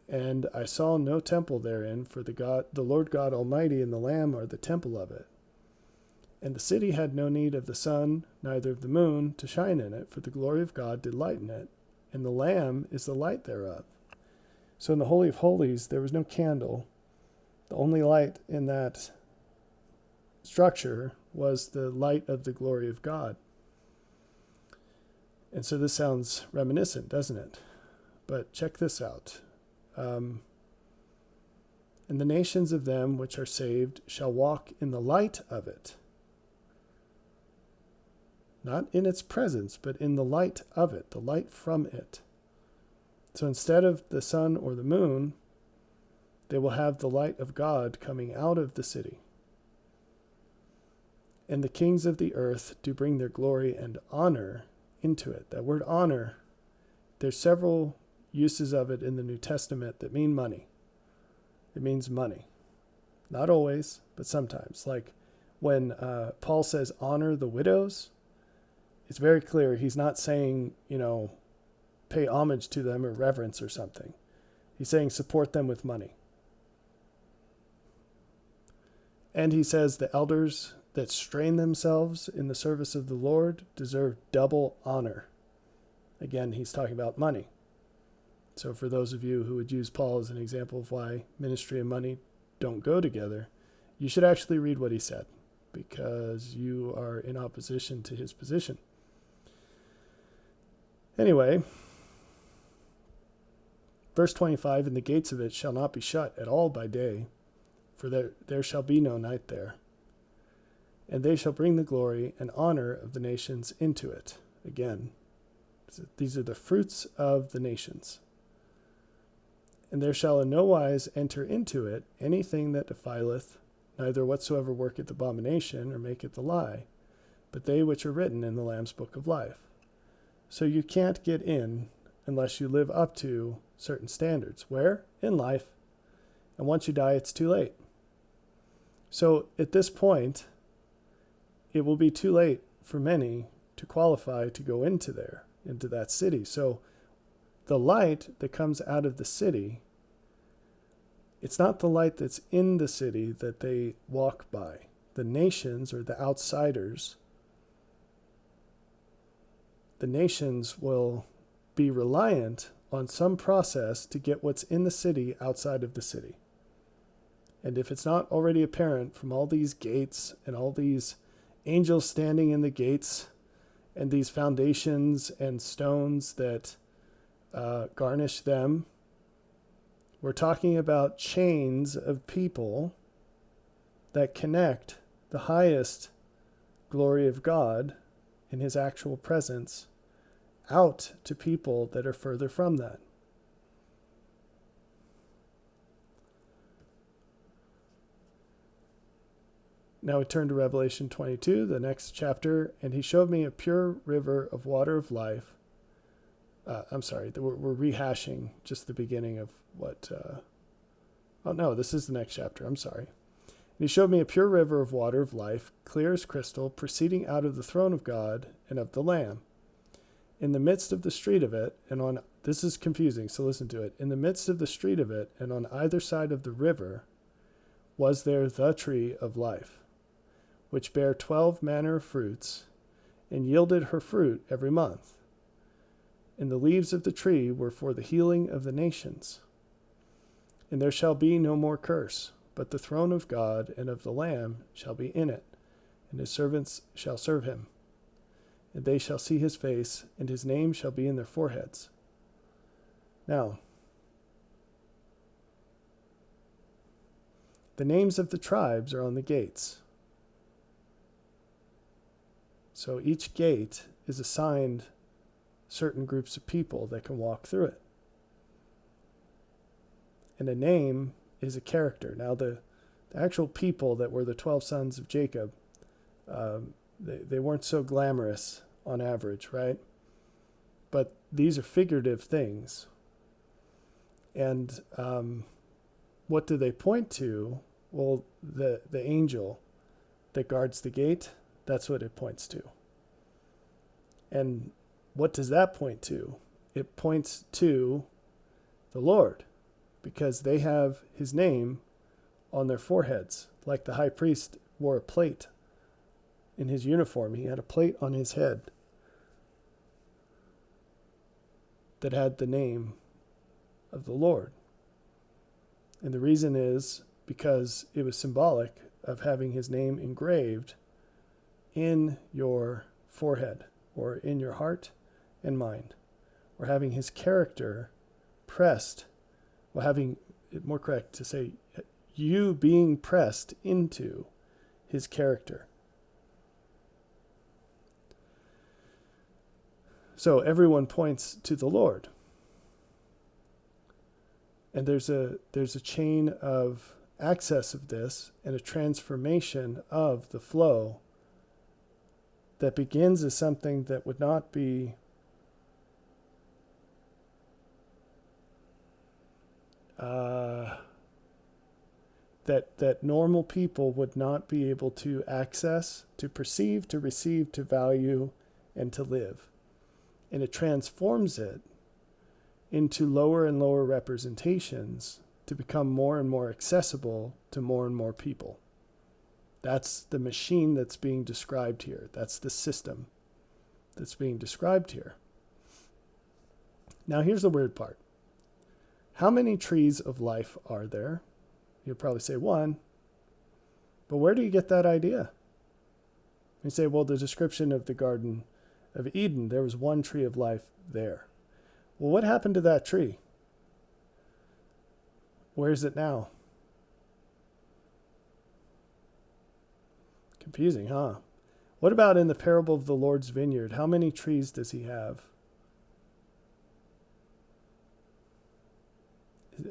And I saw no temple therein, for the Lord God Almighty and the Lamb are the temple of it. And the city had no need of the sun, neither of the moon, to shine in it, for the glory of God did lighten it, and the Lamb is the light thereof. So in the Holy of Holies, there was no candle. The only light in that structure was the light of the glory of God. And so this sounds reminiscent, doesn't it? But check this out. And the nations of them which are saved shall walk in the light of it. Not in its presence, but in the light of it, the light from it. So instead of the sun or the moon, they will have the light of God coming out of the city. And the kings of the earth do bring their glory and honor into it. That word honor, there's several uses of it in the New Testament that mean money. It means money. Not always, but sometimes. Like when Paul says honor the widows, it's very clear he's not saying, pay homage to them or reverence or something. He's saying support them with money. And he says the elders that strain themselves in the service of the Lord deserve double honor. Again, he's talking about money. So for those of you who would use Paul as an example of why ministry and money don't go together, you should actually read what he said, because you are in opposition to his position. Anyway, verse 25, and the gates of it shall not be shut at all by day, for there shall be no night there. And they shall bring the glory and honor of the nations into it. Again, these are the fruits of the nations. And there shall in no wise enter into it anything that defileth, neither whatsoever worketh abomination or maketh a lie, but they which are written in the Lamb's book of life. So you can't get in unless you live up to certain standards. Where? In life. And once you die, it's too late. So at this point, it will be too late for many to qualify to go into that city. So the light that comes out of the city, it's not the light that's in the city that they walk by. The nations or the outsiders, the nations will be reliant on some process to get what's in the city outside of the city. And if it's not already apparent from all these gates and all these angels standing in the gates and these foundations and stones that garnish them, we're talking about chains of people that connect the highest glory of God in his actual presence out to people that are further from that. Now we turn to Revelation 22, the next chapter, and he showed me a pure river of water of life. We're rehashing just the beginning of what... this is the next chapter. I'm sorry. And he showed me a pure river of water of life, clear as crystal, proceeding out of the throne of God and of the Lamb. In the midst of the street of it, and on... This is confusing, so listen to it. In the midst of the street of it, and on either side of the river, was there the tree of life, which bare 12 manner of fruits, and yielded her fruit every month. And the leaves of the tree were for the healing of the nations. And there shall be no more curse, but the throne of God and of the Lamb shall be in it, and his servants shall serve him. And they shall see his face, and his name shall be in their foreheads. Now, The names of the tribes are on the gates. So each gate is assigned certain groups of people that can walk through it. And a name is a character. Now, the actual people that were the 12 sons of Jacob, they weren't so glamorous on average, right? But these are figurative things. And what do they point to? Well, the angel that guards the gate, that's what it points to. And what does that point to? It points to the Lord, because they have his name on their foreheads. Like the high priest wore a plate in his uniform. He had a plate on his head that had the name of the Lord. And the reason is because it was symbolic of having his name engraved in your forehead or in your heart and mind, or having his character pressed, or having it more correct to say you being pressed into his character. So everyone points to the Lord. And there's a chain of access of this and a transformation of the flow that begins as something that would not be that normal people would not be able to access, to perceive, to receive, to value, and to live. And it transforms it into lower and lower representations to become more and more accessible to more and more people. That's the machine that's being described here. That's the system that's being described here. Now here's the weird part. How many trees of life are there? You'll probably say one. But where do you get that idea? You say, well, the description of the Garden of Eden, there was one tree of life there. Well, what happened to that tree? Where is it now? Confusing, huh? What about in the parable of the Lord's vineyard? How many trees does he have?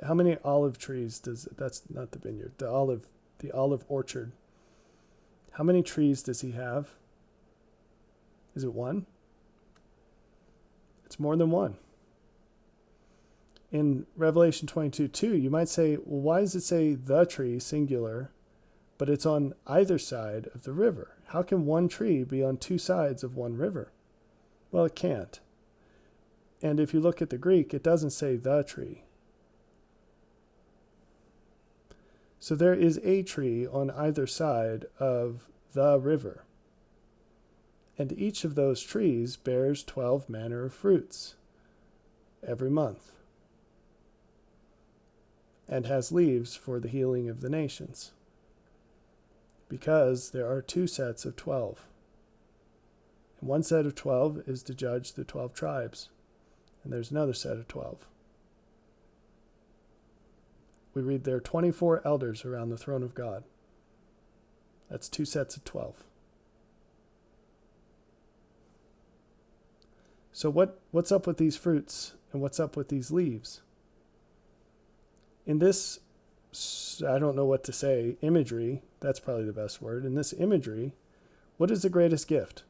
How many olive trees that's not the vineyard, the olive orchard. How many trees does he have? Is it one? It's more than one. In Revelation 22:2, you might say, well, why does it say the tree, singular, but it's on either side of the river? How can one tree be on two sides of one river? Well, it can't. And if you look at the Greek, it doesn't say the tree. So there is a tree on either side of the river. And each of those trees bears 12 manner of fruits every month, and has leaves for the healing of the nations, because there are two sets of 12. And one set of 12 is to judge the 12 tribes, and there's another set of 12. We read there are 24 elders around the throne of God. That's two sets of 12. So what's up with these fruits and what's up with these leaves? In this, I don't know what to say, imagery, that's probably the best word. In this imagery, what is the greatest gift?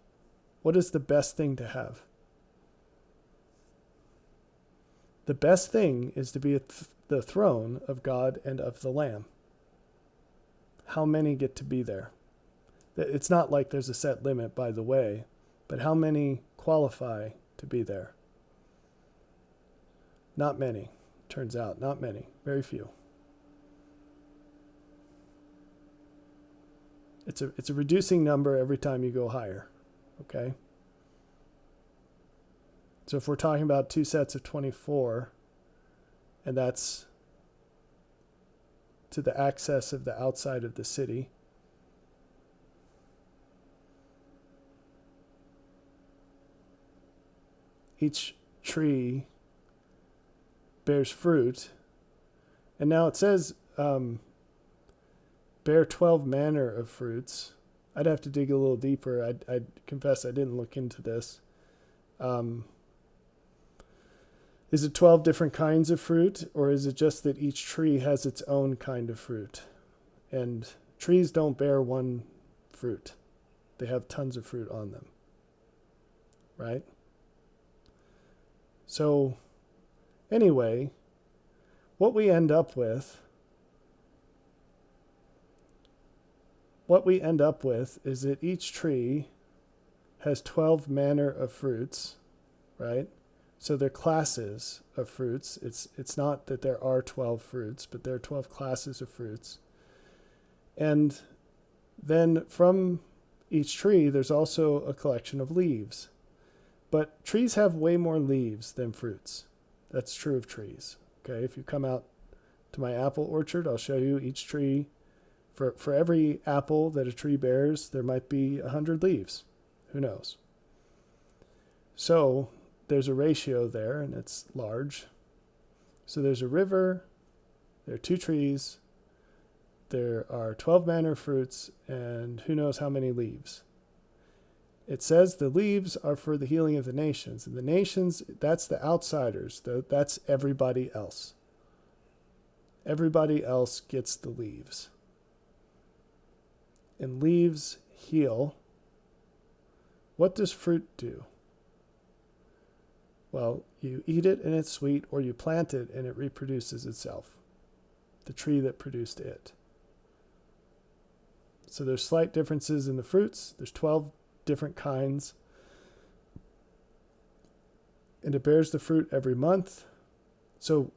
What is the best thing to have? The best thing is to be at the throne of God and of the Lamb. How many get to be there? It's not like there's a set limit, by the way, but how many qualify to be there? Not many. Turns out, not many. Very few. It's a reducing number every time you go higher. Okay? So if we're talking about two sets of 24, and that's to the access of the outside of the city, each tree bears fruit. And now it says bear 12 manner of fruits. I'd have to dig a little deeper. I'd confess I didn't look into this. Is it 12 different kinds of fruit, or is it just that each tree has its own kind of fruit? And trees don't bear one fruit. They have tons of fruit on them. Right? So, anyway, what we end up with is that each tree has 12 manner of fruits, right? So they're classes of fruits. It's not that there are 12 fruits, but there are 12 classes of fruits. And then from each tree, there's also a collection of leaves. But trees have way more leaves than fruits. That's true of trees. Okay, if you come out to my apple orchard, I'll show you each tree. For every apple that a tree bears, there might be 100 leaves. Who knows? So there's a ratio there, and it's large. So there's a river, there are 2 trees, there are 12 manner of fruits, and who knows how many leaves. It says the leaves are for the healing of the nations. And the nations, that's the outsiders. That's everybody else. Everybody else gets the leaves. And leaves heal. What does fruit do? Well, you eat it and it's sweet, or you plant it and it reproduces itself. The tree that produced it. So there's slight differences in the fruits. There's 12 different kinds. And it bears the fruit every month. So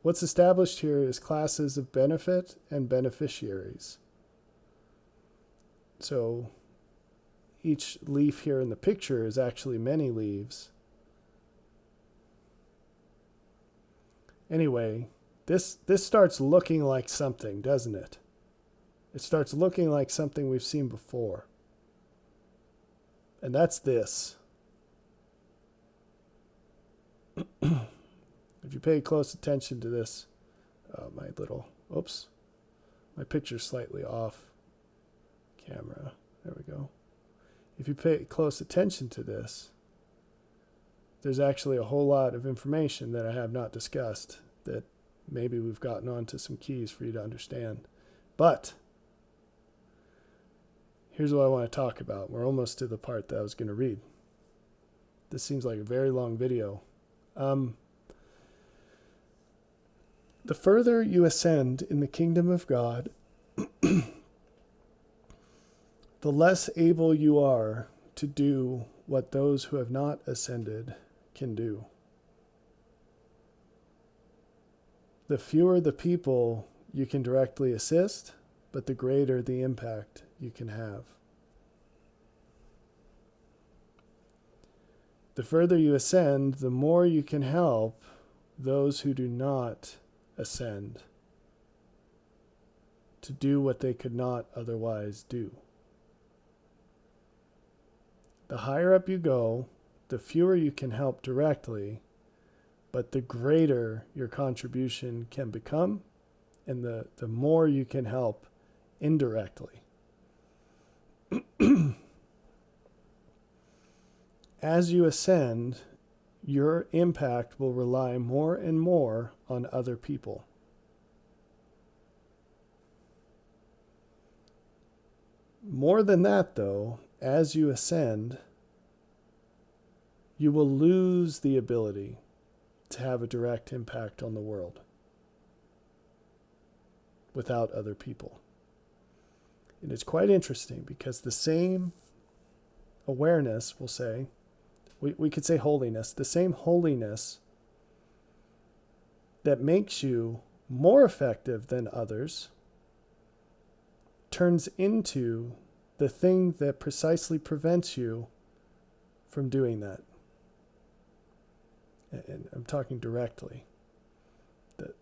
what's established here is classes of benefit and beneficiaries. So each leaf here in the picture is actually many leaves. Anyway, this starts looking like something, doesn't it? It starts looking like something we've seen before. And that's this. If you pay close attention to this, my picture's slightly off camera. There we go. If you pay close attention to this, there's actually a whole lot of information that I have not discussed that maybe we've gotten onto some keys for you to understand. But here's what I want to talk about. We're almost to the part that I was going to read. This seems like a very long video. The further you ascend in the kingdom of God, the less able you are to do what those who have not ascended can do. The fewer the people you can directly assist, but the greater the impact you can have. The further you ascend, the more you can help those who do not ascend to do what they could not otherwise do. The higher up you go, the fewer you can help directly, but the greater your contribution can become, and the more you can help indirectly. As you ascend, your impact will rely more and more on other people. More than that, though, as you ascend, you will lose the ability to have a direct impact on the world without other people. And it's quite interesting because the same awareness, we'll say, we could say holiness, the same holiness that makes you more effective than others turns into the thing that precisely prevents you from doing that. And I'm talking directly.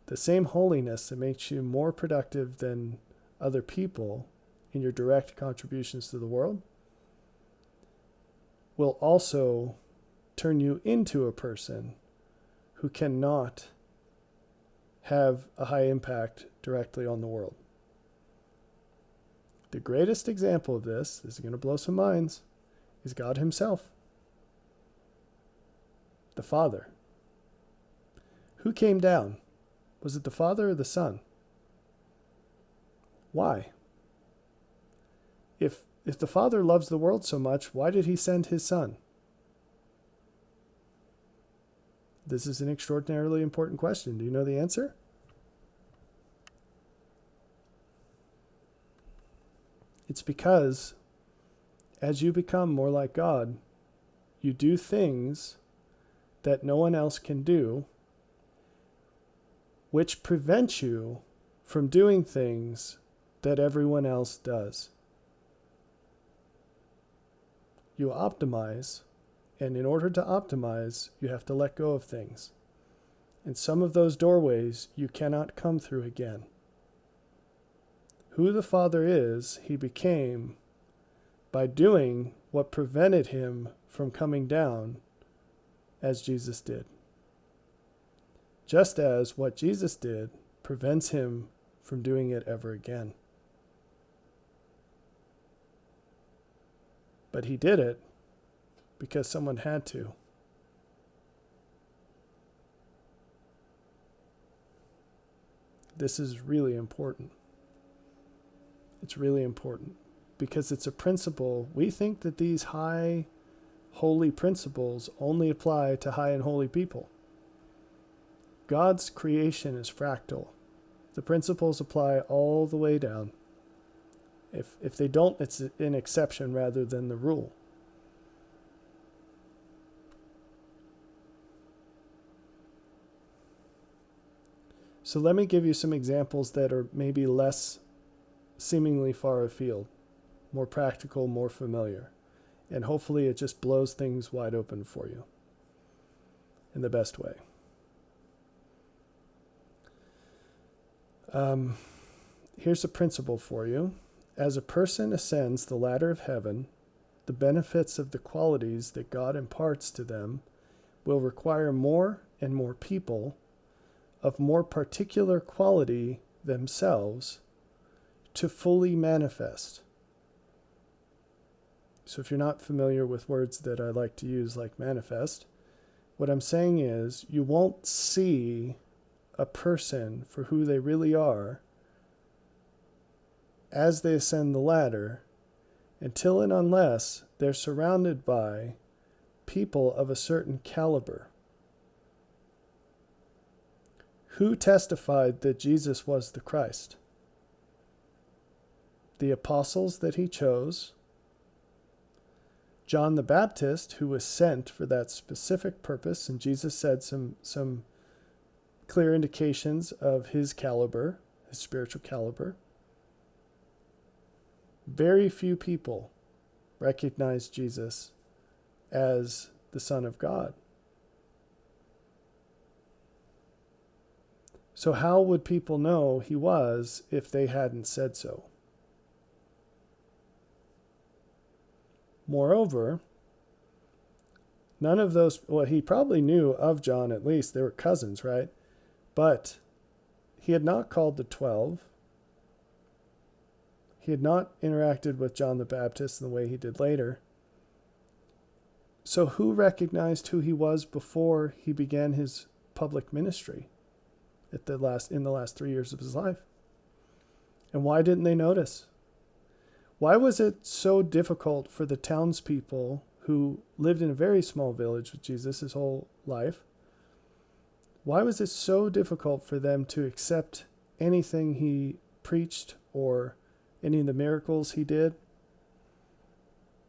The same holiness that makes you more productive than other people in your direct contributions to the world will also turn you into a person who cannot have a high impact directly on the world. The greatest example of this is going to blow some minds, is God himself, the Father. Who came down? Was it the Father or the Son? Why? If the Father loves the world so much, why did he send his Son? This is an extraordinarily important question. Do you know the answer? It's because as you become more like God, you do things that no one else can do, which prevent you from doing things that everyone else does. You optimize, and in order to optimize, you have to let go of things. And some of those doorways you cannot come through again. Who the Father is, he became by doing what prevented him from coming down as Jesus did. Just as what Jesus did prevents him from doing it ever again. But he did it because someone had to. This is really important. It's really important because it's a principle. We think that these high, holy principles only apply to high and holy people. God's creation is fractal. The principles apply all the way down. If they don't, it's an exception rather than the rule. So let me give you some examples that are maybe less seemingly far afield, more practical, more familiar. And hopefully it just blows things wide open for you in the best way. Here's a principle for you. As a person ascends the ladder of heaven, the benefits of the qualities that God imparts to them will require more and more people of more particular quality themselves to fully manifest. So if you're not familiar with words that I like to use like manifest, what I'm saying is you won't see a person for who they really are as they ascend the ladder until and unless they're surrounded by people of a certain caliber. Who testified that Jesus was the Christ? The apostles that he chose, John the Baptist, who was sent for that specific purpose, and Jesus said some clear indications of his caliber, his spiritual caliber. Very few people recognized Jesus as the Son of God. So how would people know he was if they hadn't said so? Moreover, none of those, well, he probably knew of John at least. They were cousins, right? But he had not called the 12. He had not interacted with John the Baptist in the way he did later. So who recognized who he was before he began his public ministry in the last 3 years of his life? And why didn't they notice? Why was it so difficult for the townspeople who lived in a very small village with Jesus his whole life? Why was it so difficult for them to accept anything he preached or any of the miracles he did?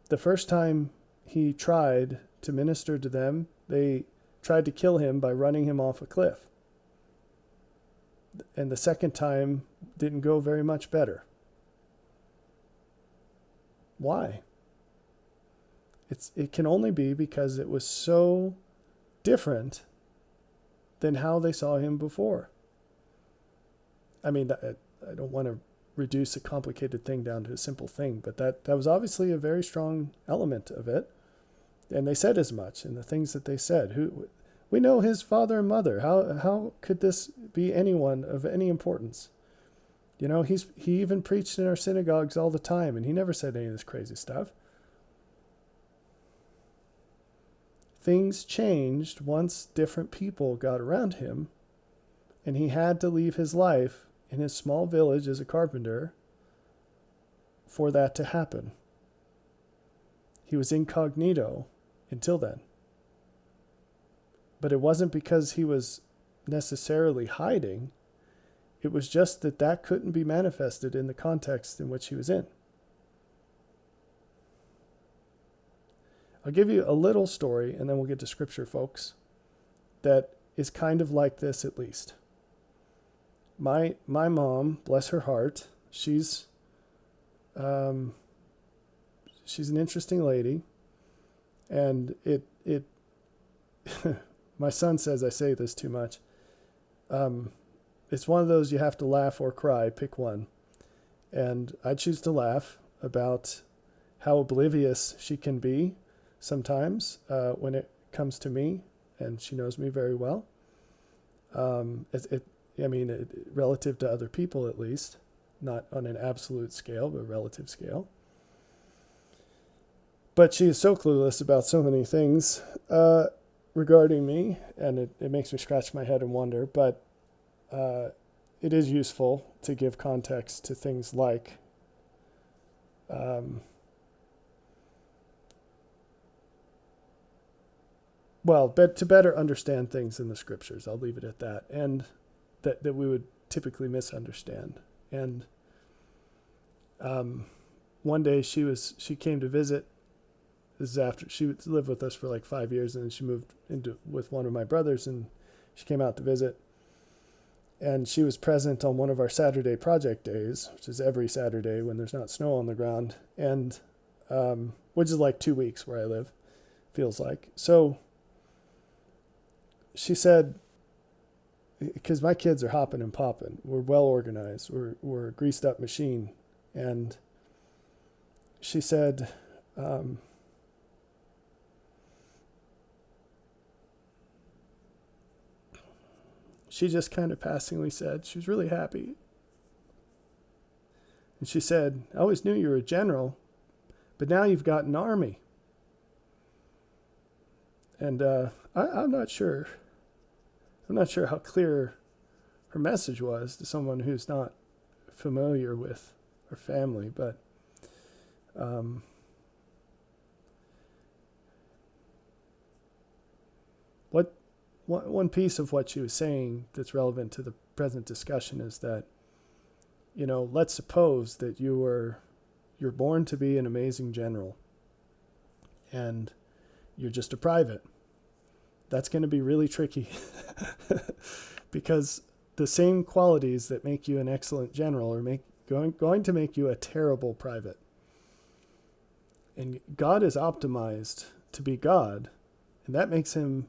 The first time he tried to minister to them, they tried to kill him by running him off a cliff. And the second time didn't go very much better. Why? It can only be because it was so different than how they saw him before. I mean, I don't want to reduce a complicated thing down to a simple thing, but that was obviously a very strong element of it. And they said as much in the things that they said. We know his father and mother. How could this be anyone of any importance? You know, he even preached in our synagogues all the time, and he never said any of this crazy stuff. Things changed once different people got around him, and he had to leave his life in his small village as a carpenter for that to happen. He was incognito until then. But it wasn't because he was necessarily hiding. It was just that couldn't be manifested in the context in which he was in. I'll give you a little story, and then we'll get to scripture, folks, that is kind of like this at least. My mom, bless her heart, she's an interesting lady, and it my son says I say this too much. It's one of those you have to laugh or cry, pick one. And I choose to laugh about how oblivious she can be sometimes when it comes to me, and she knows me very well. Relative to other people at least, not on an absolute scale, but relative scale. But she is so clueless about so many things regarding me, and it makes me scratch my head and wonder, but it is useful to give context to things like but to better understand things in the scriptures. I'll leave it at that, and that we would typically misunderstand. And one day she came to visit. This is after she lived with us for like 5 years, and then she moved with one of my brothers, and she came out to visit. And she was present on one of our Saturday project days, which is every Saturday when there's not snow on the ground, and which is like 2 weeks where I live, feels like. So she said, because my kids are hopping and popping, we're well organized, we're a greased up machine, and she said, she just kind of passingly said she was really happy. And she said, I always knew you were a general, but now you've got an army. And I'm not sure. I'm not sure how clear her message was to someone who's not familiar with her family, but one piece of what she was saying that's relevant to the present discussion is that, let's suppose that you're born to be an amazing general, and you're just a private. That's going to be really tricky because the same qualities that make you an excellent general are going to make you a terrible private. And God is optimized to be God, and that makes him,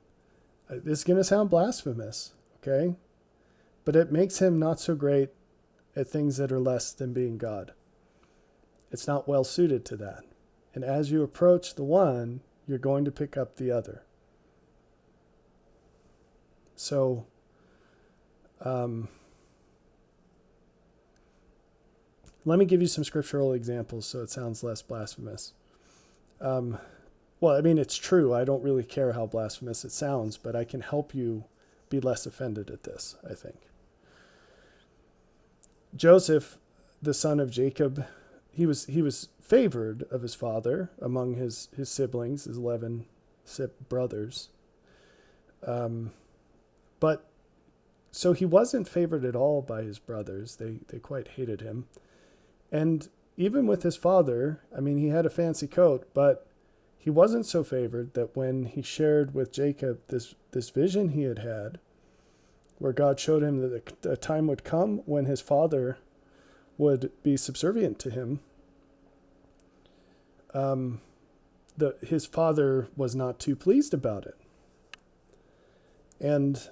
this is going to sound blasphemous, okay? But it makes him not so great at things that are less than being God. It's not well suited to that. And as you approach the one, you're going to pick up the other. So, let me give you some scriptural examples so it sounds less blasphemous. It's true. I don't really care how blasphemous it sounds, but I can help you be less offended at this, I think. Joseph, the son of Jacob, he was favored of his father among his siblings, his 11 brothers. But so he wasn't favored at all by his brothers. They quite hated him. And even with his father, he had a fancy coat, but he wasn't so favored that when he shared with Jacob this vision he had, where God showed him that a time would come when his father would be subservient to him, his father was not too pleased about it. And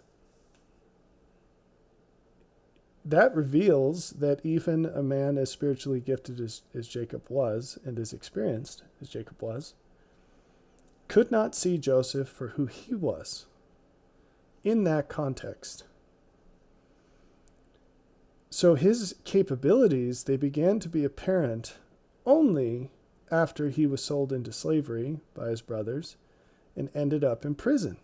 that reveals that even a man as spiritually gifted as Jacob was, and as experienced as Jacob was, could not see Joseph for who he was in that context. So his capabilities, they began to be apparent only after he was sold into slavery by his brothers and ended up in prison.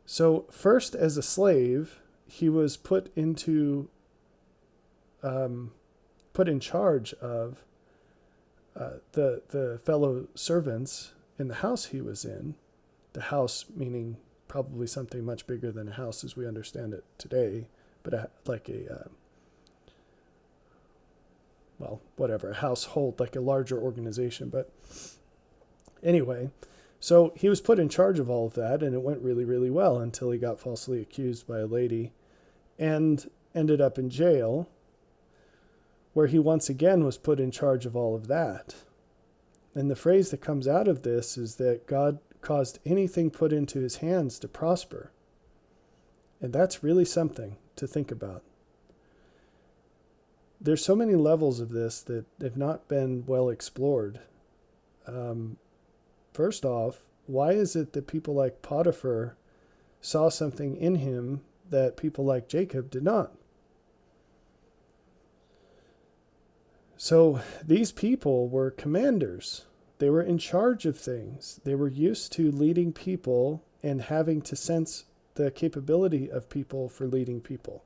So first as a slave, he was put in charge of the fellow servants in the house he was in. The house meaning probably something much bigger than a house as we understand it today, but a household, like a larger organization. But anyway, so he was put in charge of all of that, and it went really, really well until he got falsely accused by a lady and ended up in jail, where he once again was put in charge of all of that. And the phrase that comes out of this is that God caused anything put into his hands to prosper. And that's really something to think about. There's so many levels of this that have not been well explored. First off, why is it that people like Potiphar saw something in him that people like Jacob did not? So these people were commanders. They were in charge of things. They were used to leading people and having to sense the capability of people for leading people.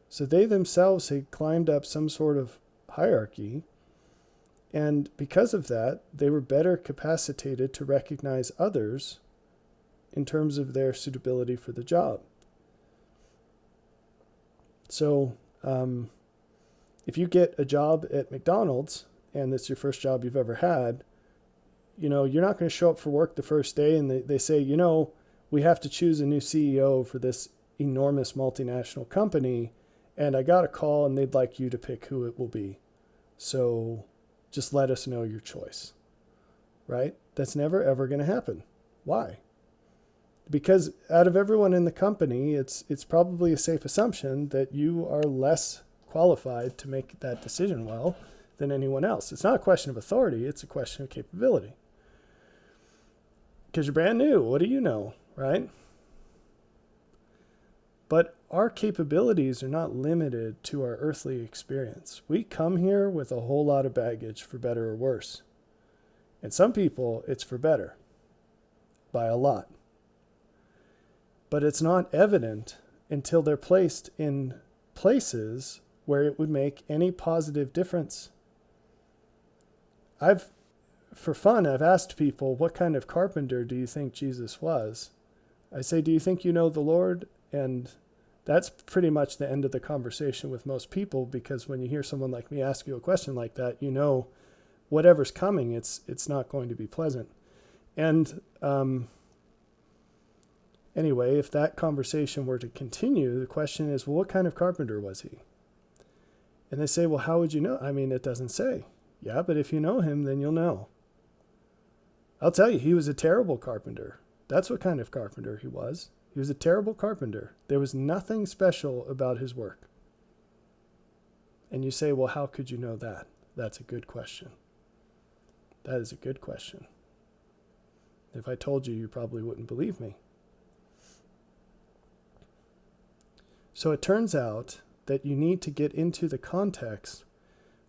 So they themselves had climbed up some sort of hierarchy, and because of that, they were better capacitated to recognize others in terms of their suitability for the job. So if you get a job at McDonald's and it's your first job you've ever had, you're not going to show up for work the first day and they say, we have to choose a new CEO for this enormous multinational company, and I got a call and they'd like you to pick who it will be. So just let us know your choice, right? That's never, ever going to happen. Why? Because out of everyone in the company, it's probably a safe assumption that you are less qualified to make that decision well than anyone else. It's not a question of authority, it's a question of capability. Because you're brand new, what do you know, right? But our capabilities are not limited to our earthly experience. We come here with a whole lot of baggage, for better or worse. And some people, it's for better, by a lot. But it's not evident until they're placed in places where it would make any positive difference. For fun, I've asked people, what kind of carpenter do you think Jesus was? I say, do you think you know the Lord? And that's pretty much the end of the conversation with most people, because when you hear someone like me ask you a question like that, whatever's coming, it's not going to be pleasant. And anyway, if that conversation were to continue, the question is, well, what kind of carpenter was he? And they say, well, how would you know? I mean, it doesn't say. Yeah, but if you know him, then you'll know. I'll tell you, he was a terrible carpenter. That's what kind of carpenter he was. He was a terrible carpenter. There was nothing special about his work. And you say, well, how could you know that? That's a good question. That is a good question. If I told you, you probably wouldn't believe me. So it turns out that you need to get into the context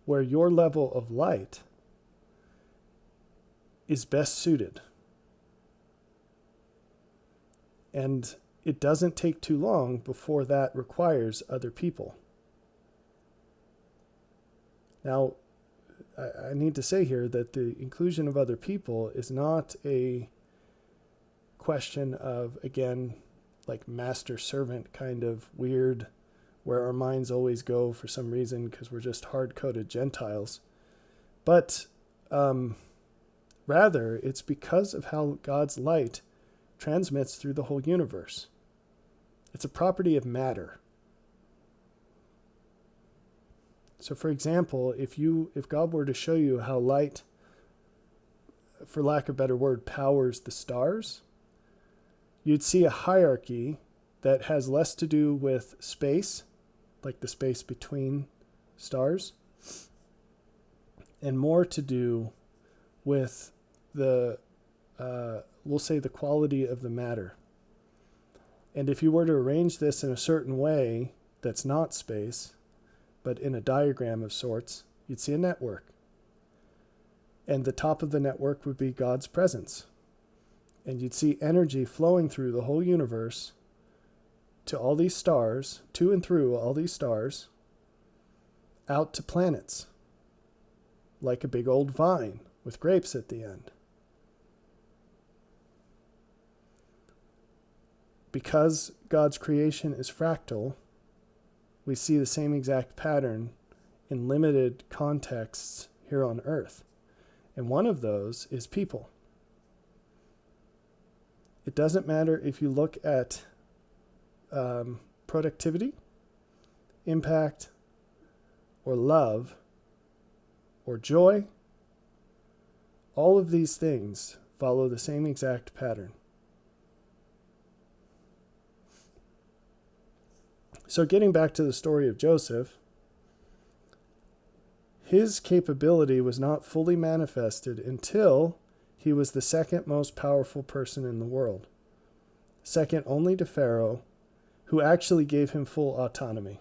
where your level of light is best suited. And it doesn't take too long before that requires other people. Now, I need to say here that the inclusion of other people is not a question of, again, like master-servant kind of weird, where our minds always go for some reason because we're just hard-coded Gentiles. But rather, it's because of how God's light transmits through the whole universe. It's a property of matter. So for example, if God were to show you how light, for lack of a better word, powers the stars, you'd see a hierarchy that has less to do with space, like the space between stars, and more to do with the, we'll say, the quality of the matter. And if you were to arrange this in a certain way that's not space, but in a diagram of sorts, you'd see a network. And the top of the network would be God's presence. And you'd see energy flowing through the whole universe to all these stars, to and through all these stars, out to planets, like a big old vine with grapes at the end. Because God's creation is fractal, we see the same exact pattern in limited contexts here on Earth. And one of those is people. It doesn't matter if you look at productivity, impact, or love, or joy. All of these things follow the same exact pattern. So getting back to the story of Joseph, his capability was not fully manifested until he was the second most powerful person in the world, second only to Pharaoh, who actually gave him full autonomy.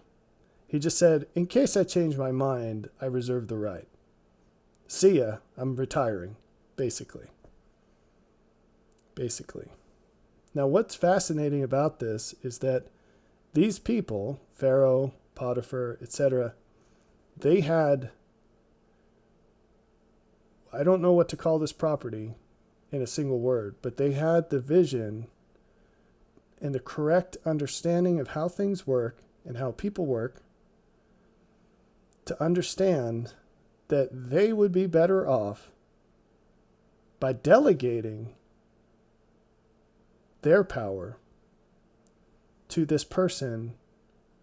He just said, in case I change my mind, I reserve the right. See ya, I'm retiring, basically. Now, what's fascinating about this is that these people, Pharaoh, Potiphar, etc., they had, I don't know what to call this property in a single word, but they had the vision and the correct understanding of how things work and how people work to understand that they would be better off by delegating their power to this person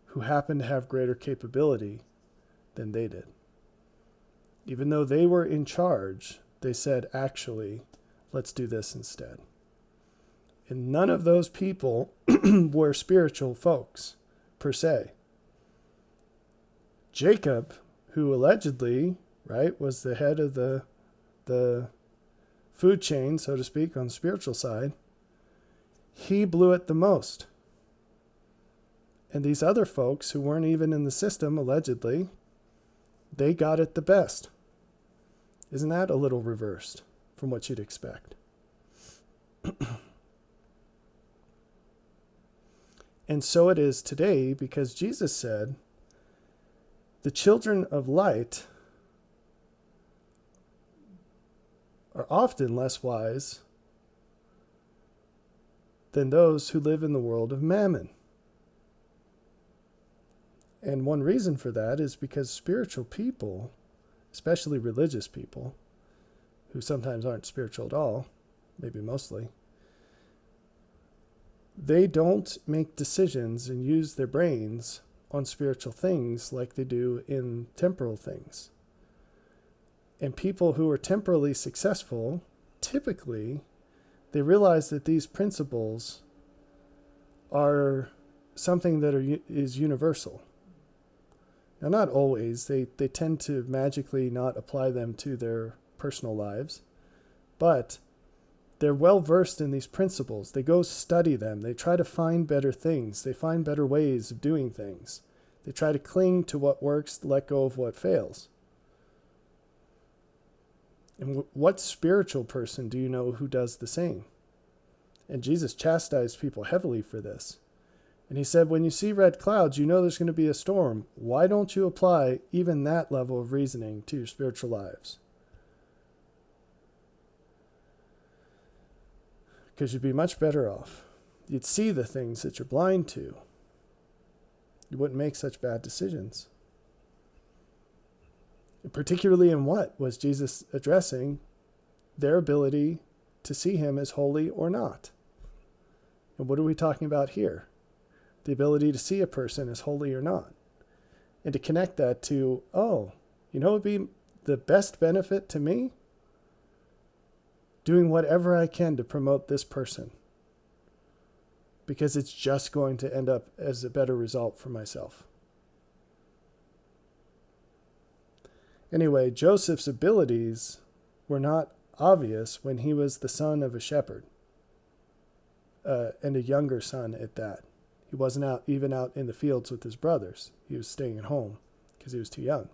who happened to have greater capability than they did. Even though they were in charge, they said, actually, let's do this instead. And none of those people were spiritual folks, per se. Jacob, who allegedly, right, was the head of the food chain, so to speak, on the spiritual side, he blew it the most. And these other folks who weren't even in the system, allegedly, they got it the best. Isn't that a little reversed from what you'd expect? And so it is today, because Jesus said, the children of light are often less wise than those who live in the world of mammon. And one reason for that is because spiritual people, especially religious people, who sometimes aren't spiritual at all, maybe mostly, they don't make decisions and use their brains on spiritual things like they do in temporal things. And people who are temporally successful, typically, they realize that these principles are something that is universal. Now, not always. They tend to magically not apply them to their personal lives, but they're well versed in these principles. They go study them. They try to find better things. They find better ways of doing things. They try to cling to what works, let go of what fails. And what spiritual person do you know who does the same? And Jesus chastised people heavily for this. And he said, when you see red clouds, you know there's going to be a storm. Why don't you apply even that level of reasoning to your spiritual lives? Because you'd be much better off. You'd see the things that you're blind to. You wouldn't make such bad decisions. And particularly in what was Jesus addressing? Their ability to see him as holy or not. And what are we talking about here? The ability to see a person as holy or not. And to connect that to, oh, you know what would be the best benefit to me? Doing whatever I can to promote this person. Because it's just going to end up as a better result for myself. Anyway, Joseph's abilities were not obvious when he was the son of a shepherd. and a younger son at that. He wasn't out in the fields with his brothers. He was staying at home because he was too young.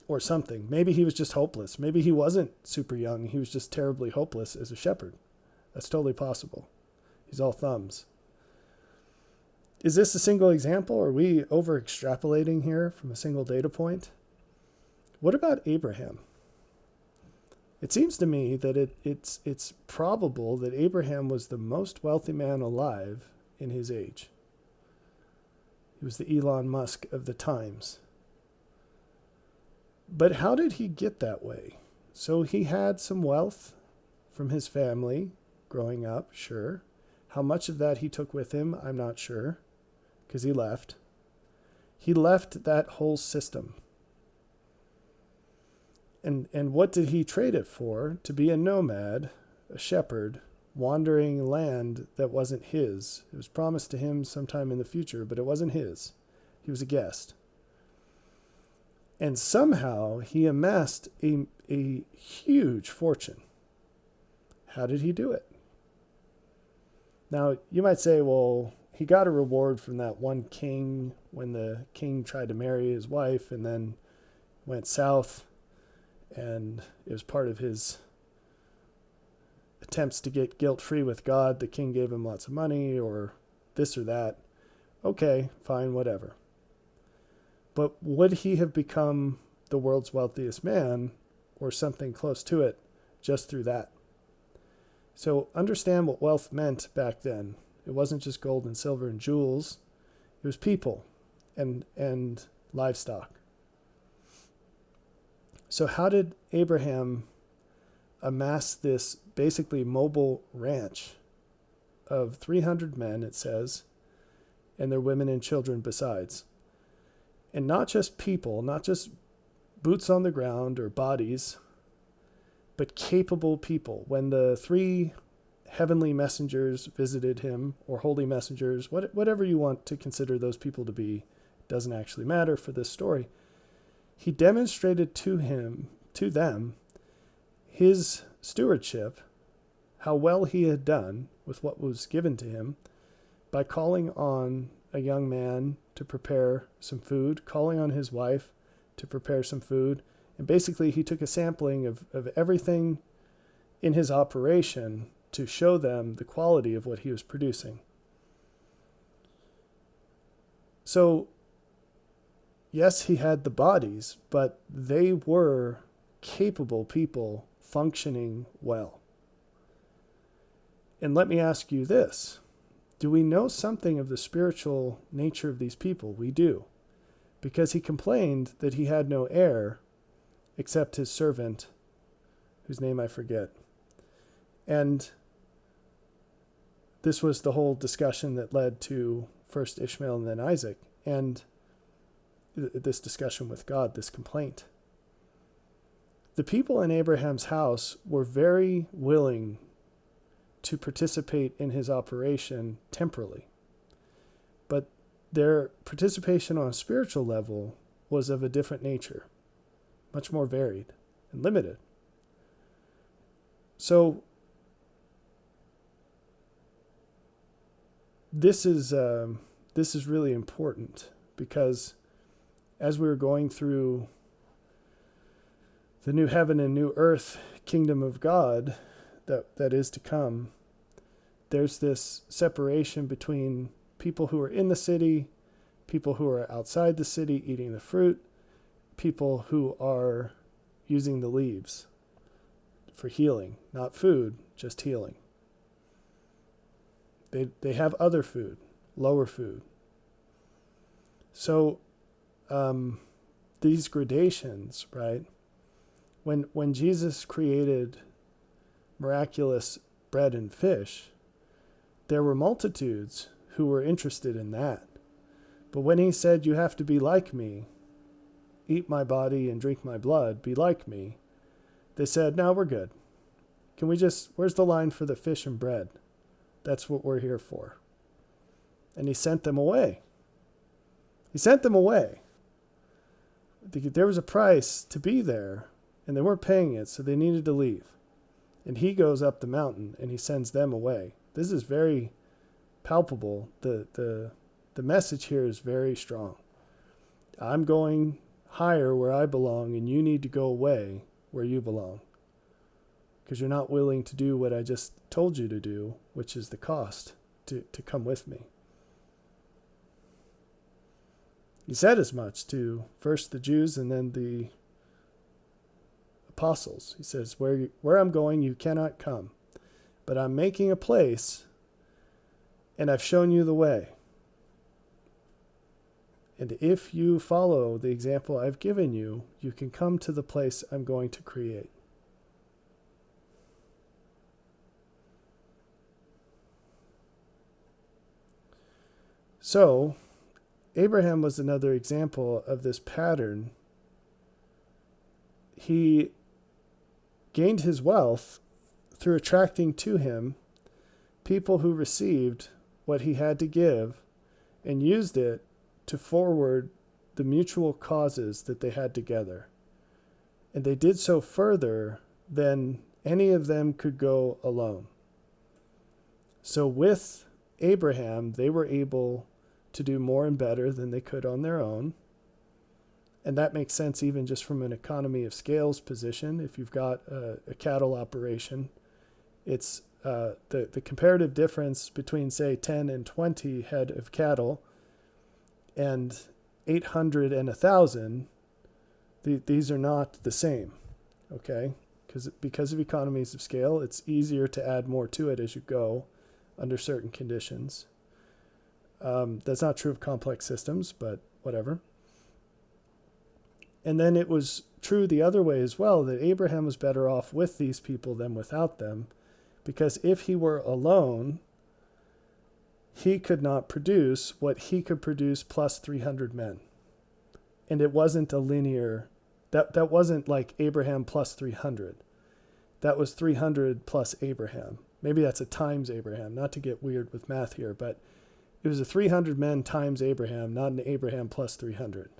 Or something. Maybe he was just hopeless. Maybe he wasn't super young. He was just terribly hopeless as a shepherd. That's totally possible. He's all thumbs. Is this a single example? Are we over extrapolating here from a single data point? What about Abraham? It seems to me that it's probable that Abraham was the most wealthy man alive in his age. He was the Elon Musk of the times. But how did he get that way? So he had some wealth from his family growing up, sure. How much of that he took with him, I'm not sure, because he left. He left that whole system. And what did he trade it for? To be a nomad, a shepherd, wandering land that wasn't his. It was promised to him sometime in the future, but it wasn't his. He was a guest. And somehow he amassed a huge fortune. How did he do it? Now, you might say, well, he got a reward from that one king when the king tried to marry his wife and then went south, and it was part of his attempts to get guilt-free with God. The king gave him lots of money or this or that. Okay, fine, whatever. But would he have become the world's wealthiest man or something close to it just through that? So understand what wealth meant back then. It wasn't just gold and silver and jewels. It was people and livestock. So how did Abraham amass this basically mobile ranch of 300 men, it says, and their women and children besides? And not just people, not just boots on the ground or bodies, but capable people. When the 3 heavenly messengers visited him, or holy messengers, whatever you want to consider those people to be, doesn't actually matter for this story. He demonstrated to them, his stewardship, how well he had done with what was given to him, by calling on a young man to prepare some food, calling on his wife to prepare some food. And basically he took a sampling of everything in his operation to show them the quality of what he was producing. So, yes, he had the bodies, but they were capable people functioning well. And let me ask you this. Do we know something of the spiritual nature of these people? We do. Because he complained that he had no heir except his servant, whose name I forget. And this was the whole discussion that led to first Ishmael and then Isaac. And this discussion with God, this complaint. The people in Abraham's house were very willing to participate in his operation temporally. But their participation on a spiritual level was of a different nature, much more varied and limited. So this is really important, because as we were going through the new heaven and new earth kingdom of God that is to come, there's this separation between people who are in the city, people who are outside the city eating the fruit, people who are using the leaves for healing, not food, just healing. They have other food, lower food. So these gradations, right? When Jesus created miraculous bread and fish, there were multitudes who were interested in that. But when he said, you have to be like me, eat my body and drink my blood, be like me, they said, no, we're good. Where's the line for the fish and bread? That's what we're here for. And he sent them away. He sent them away. There was a price to be there, and they weren't paying it, so they needed to leave. And he goes up the mountain and he sends them away. This is very palpable. The message here is very strong. I'm going higher where I belong, and you need to go away where you belong, because you're not willing to do what I just told you to do, which is the cost to come with me. He said as much to first the Jews and then the apostles. He says, where I'm going, you cannot come, but I'm making a place, and I've shown you the way. And if you follow the example I've given you, you can come to the place I'm going to create. So, Abraham was another example of this pattern. He gained his wealth through attracting to him people who received what he had to give and used it to forward the mutual causes that they had together. And they did so further than any of them could go alone. So with Abraham, they were able to do more and better than they could on their own. And that makes sense even just from an economy of scales position. If you've got a cattle operation, it's the comparative difference between, say, 10 and 20 head of cattle and 800 and 1,000, these are not the same, okay? Because of economies of scale, it's easier to add more to it as you go under certain conditions. That's not true of complex systems, but whatever. And then it was true the other way as well, that Abraham was better off with these people than without them, because if he were alone, he could not produce what he could produce plus 300 men. And it wasn't a linear, that wasn't like Abraham plus 300. That was 300 plus Abraham. Maybe that's a times Abraham, not to get weird with math here, but it was a 300 men times Abraham, not an Abraham plus 300.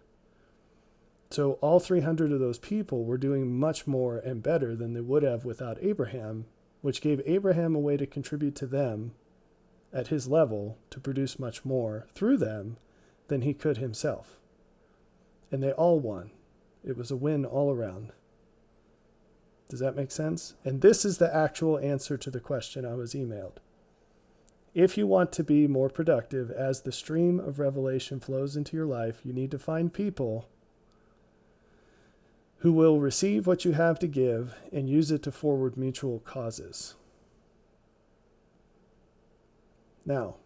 So all 300 of those people were doing much more and better than they would have without Abraham, which gave Abraham a way to contribute to them at his level to produce much more through them than he could himself. And they all won. It was a win all around. Does that make sense? And this is the actual answer to the question I was emailed. If you want to be more productive as the stream of revelation flows into your life, you need to find people who will receive what you have to give and use it to forward mutual causes. Now,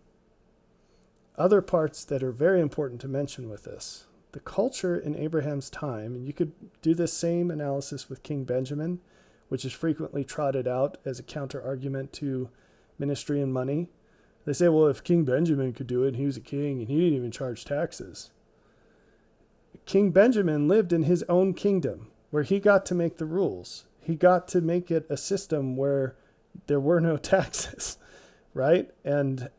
other parts that are very important to mention with this. The culture in Abraham's time, and you could do this same analysis with King Benjamin, which is frequently trotted out as a counter-argument to ministry and money. They say, well, if King Benjamin could do it, and he was a king, and he didn't even charge taxes. King Benjamin lived in his own kingdom, where he got to make the rules. He got to make it a system where there were no taxes, right? And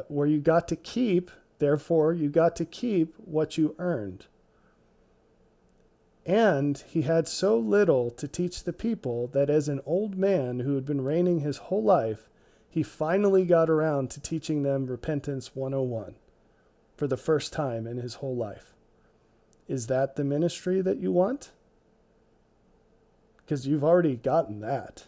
where you got to keep, therefore, you got to keep what you earned. And he had so little to teach the people that as an old man who had been reigning his whole life, he finally got around to teaching them Repentance 101 for the first time in his whole life. Is that the ministry that you want? Because you've already gotten that.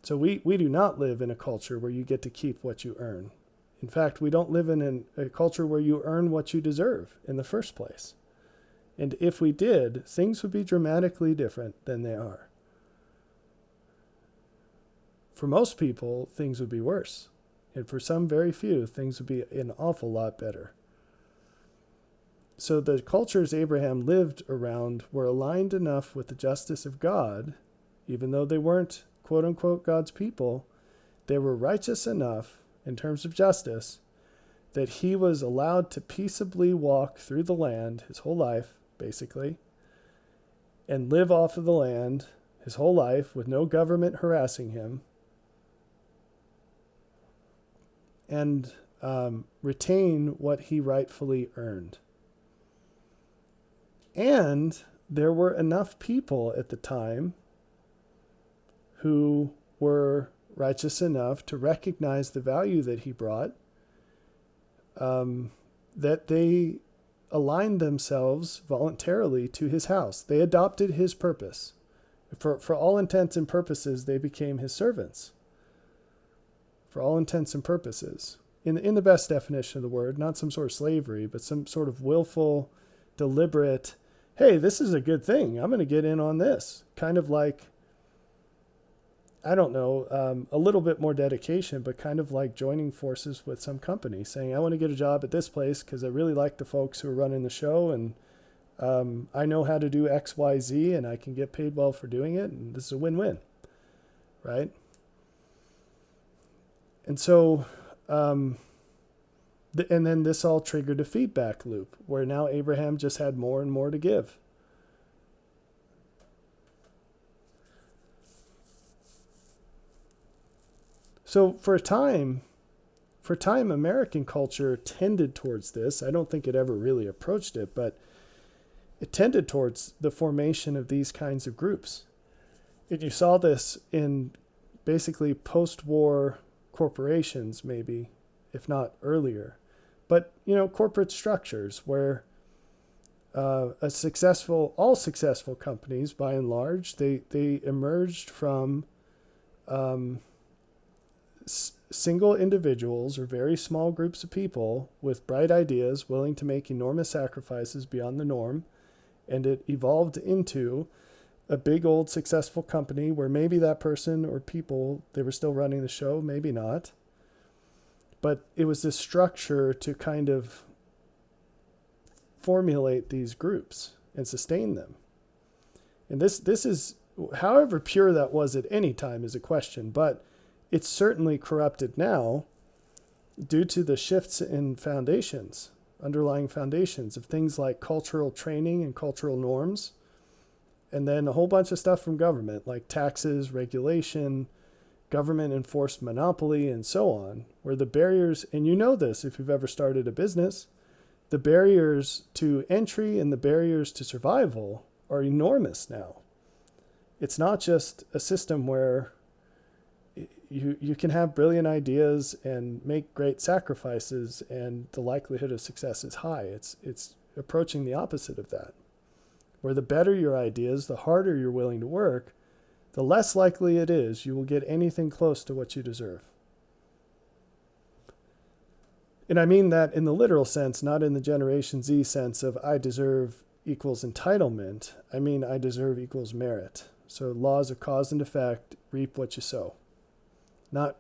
So we do not live in a culture where you get to keep what you earn. In fact, we don't live in a culture where you earn what you deserve in the first place. And if we did, things would be dramatically different than they are. For most people, things would be worse. And for some very few, things would be an awful lot better. So the cultures Abraham lived around were aligned enough with the justice of God, even though they weren't, quote unquote, God's people. They were righteous enough in terms of justice that he was allowed to peaceably walk through the land his whole life, basically, and live off of the land his whole life with no government harassing him, and retain what he rightfully earned. And there were enough people at the time who were righteous enough to recognize the value that he brought, that they aligned themselves voluntarily to his house. They adopted his purpose. For all intents and purposes, they became his servants. For all intents and purposes. In the best definition of the word, not some sort of slavery, but some sort of willful, deliberate, hey, this is a good thing. I'm going to get in on this. Kind of like, I don't know, a little bit more dedication, but kind of like joining forces with some company, saying, I want to get a job at this place because I really like the folks who are running the show, and I know how to do X, Y, Z, and I can get paid well for doing it, and this is a win-win, right? And so, and then this all triggered a feedback loop where now Abraham just had more and more to give. So for a time, American culture tended towards this. I don't think it ever really approached it, but it tended towards the formation of these kinds of groups. And you saw this in basically post-war corporations, maybe, if not earlier. But, corporate structures where all successful companies, by and large, they emerged from single individuals or very small groups of people with bright ideas willing to make enormous sacrifices beyond the norm. And it evolved into a big old successful company where maybe that person or people, they were still running the show, maybe not. But it was this structure to kind of formulate these groups and sustain them. And this is, however pure that was at any time is a question, but it's certainly corrupted now due to the shifts in foundations, underlying foundations of things like cultural training and cultural norms, and then a whole bunch of stuff from government like taxes, regulation, government enforced monopoly, and so on, where the barriers, and you know this if you've ever started a business, the barriers to entry and the barriers to survival are enormous now. It's not just a system where you can have brilliant ideas and make great sacrifices and the likelihood of success is high. It's approaching the opposite of that, where the better your ideas, the harder you're willing to work, the less likely it is you will get anything close to what you deserve. And I mean that in the literal sense, not in the Generation Z sense of I deserve equals entitlement. I mean I deserve equals merit. So laws of cause and effect, reap what you sow. Not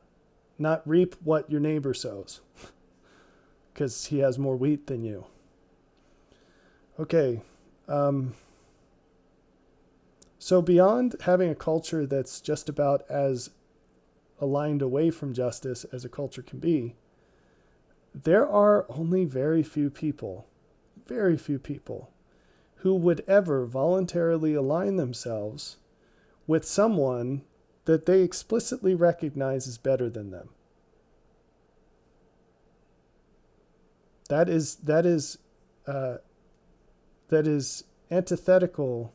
reap what your neighbor sows, because he has more wheat than you. Okay. So beyond having a culture that's just about as aligned away from justice as a culture can be, there are only very few people who would ever voluntarily align themselves with someone that they explicitly recognize as better than them. That is antithetical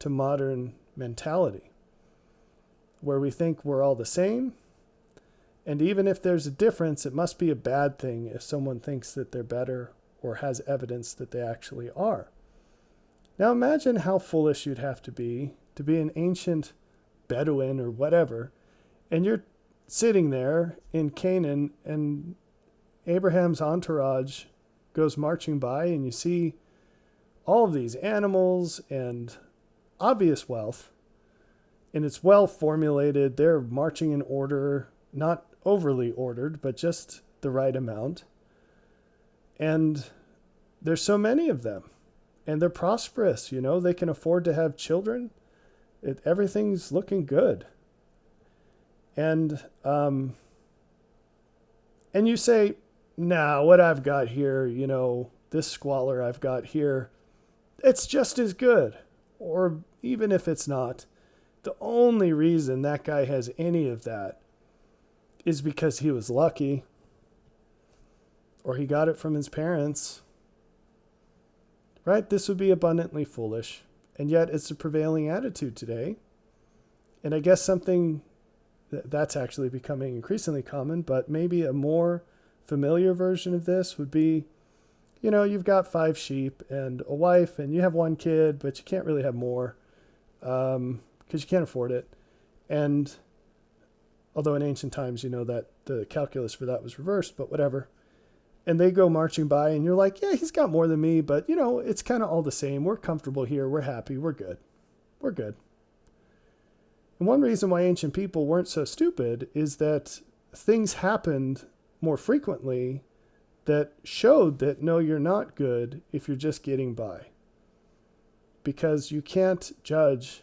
to modern mentality, where we think we're all the same, and even if there's a difference, it must be a bad thing if someone thinks that they're better or has evidence that they actually are. Now imagine how foolish you'd have to be an ancient Bedouin or whatever, and you're sitting there in Canaan and Abraham's entourage goes marching by and you see all of these animals and obvious wealth, and it's well formulated. They're marching in order, not overly ordered, but just the right amount. And there's so many of them, and they're prosperous, they can afford to have children. Everything's looking good. And you say, nah, what I've got here, this squalor I've got here, it's just as good. Or even if it's not, the only reason that guy has any of that is because he was lucky, or he got it from his parents, right? This would be abundantly foolish. And yet it's a prevailing attitude today. And I guess something that's actually becoming increasingly common, but maybe a more familiar version of this would be, you've got 5 sheep and a wife and you have 1 kid, but you can't really have more because you can't afford it. And although in ancient times, that the calculus for that was reversed, but whatever. And they go marching by and you're like, yeah, he's got more than me, but it's kind of all the same. We're comfortable here. We're happy. We're good. We're good. And one reason why ancient people weren't so stupid is that things happened more frequently that showed that, no, you're not good if you're just getting by. Because you can't judge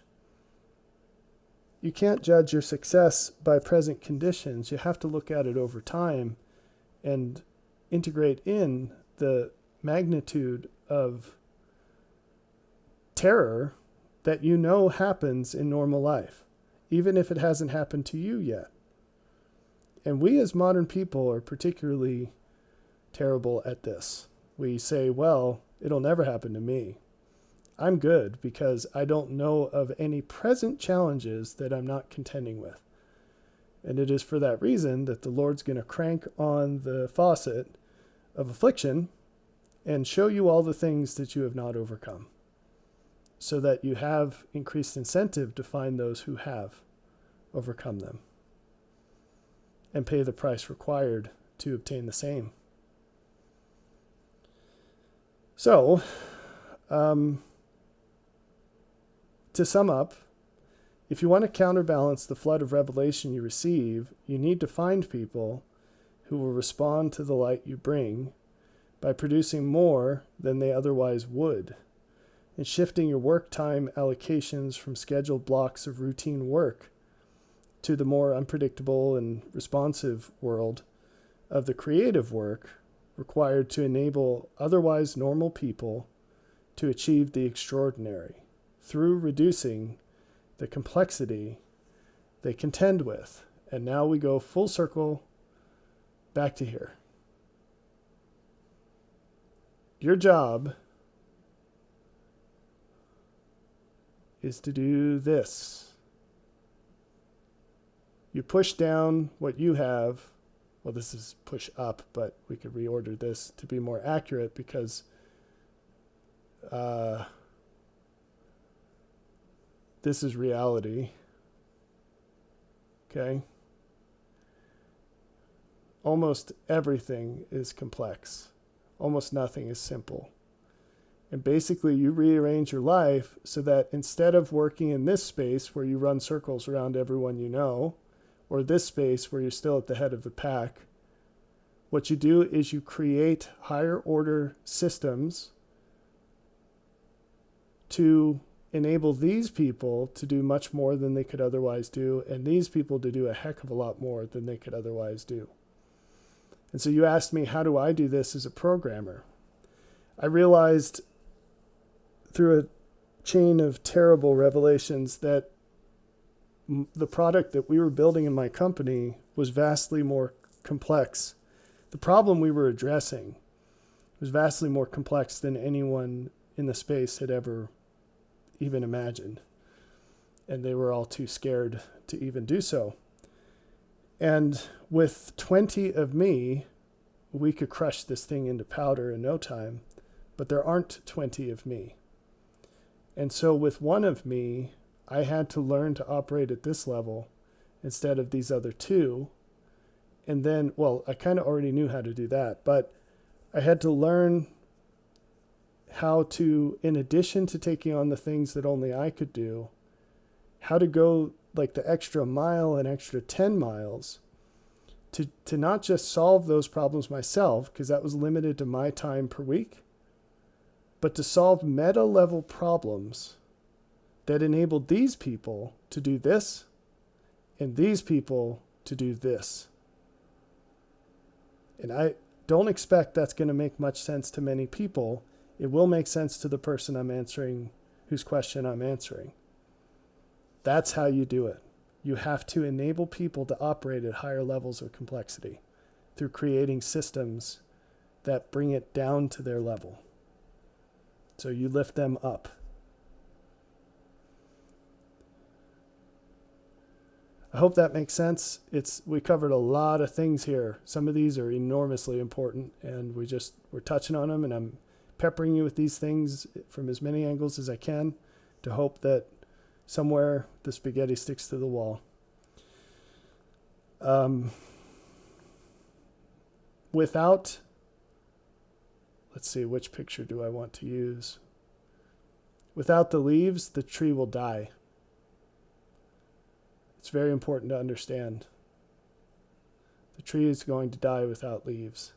your success by present conditions. You have to look at it over time and integrate in the magnitude of terror that happens in normal life, even if it hasn't happened to you yet. And we as modern people are particularly terrible at this. We say, well, it'll never happen to me. I'm good because I don't know of any present challenges that I'm not contending with. And it is for that reason that the Lord's going to crank on the faucet of affliction and show you all the things that you have not overcome, so that you have increased incentive to find those who have overcome them and pay the price required to obtain the same. So, to sum up, if you want to counterbalance the flood of revelation you receive, you need to find people who will respond to the light you bring by producing more than they otherwise would, and shifting your work time allocations from scheduled blocks of routine work to the more unpredictable and responsive world of the creative work required to enable otherwise normal people to achieve the extraordinary through reducing the complexity they contend with. And now we go full circle back to here. Your job is to do this. You push down what you have. Well, this is push up, but we could reorder this to be more accurate because this is reality. Okay? Almost everything is complex. Almost nothing is simple. And basically, you rearrange your life so that instead of working in this space where you run circles around everyone you know, or this space where you're still at the head of the pack, what you do is you create higher order systems to enable these people to do much more than they could otherwise do, and these people to do a heck of a lot more than they could otherwise do. And so you asked me, how do I do this as a programmer? I realized through a chain of terrible revelations that the product that we were building in my company was vastly more complex. The problem we were addressing was vastly more complex than anyone in the space had ever even imagined. And they were all too scared to even do so. And with 20 of me, we could crush this thing into powder in no time, but there aren't 20 of me. And so with one of me, I had to learn to operate at this level instead of these other 2. And then, well, I kind of already knew how to do that, but I had to learn how to, in addition to taking on the things that only I could do, how to go like the extra mile and extra 10 miles to not just solve those problems myself, because that was limited to my time per week, but to solve meta level problems that enabled these people to do this and these people to do this. And I don't expect that's going to make much sense to many people. It will make sense to the person I'm answering, whose question I'm answering. That's how you do it. You have to enable people to operate at higher levels of complexity through creating systems that bring it down to their level. So you lift them up. I hope that makes sense. We covered a lot of things here. Some of these are enormously important, and we're touching on them, and I'm peppering you with these things from as many angles as I can to hope that somewhere the spaghetti sticks to the wall. Without, let's see, which picture do I want to use? Without the leaves, the tree will die. It's very important to understand. The tree is going to die without leaves.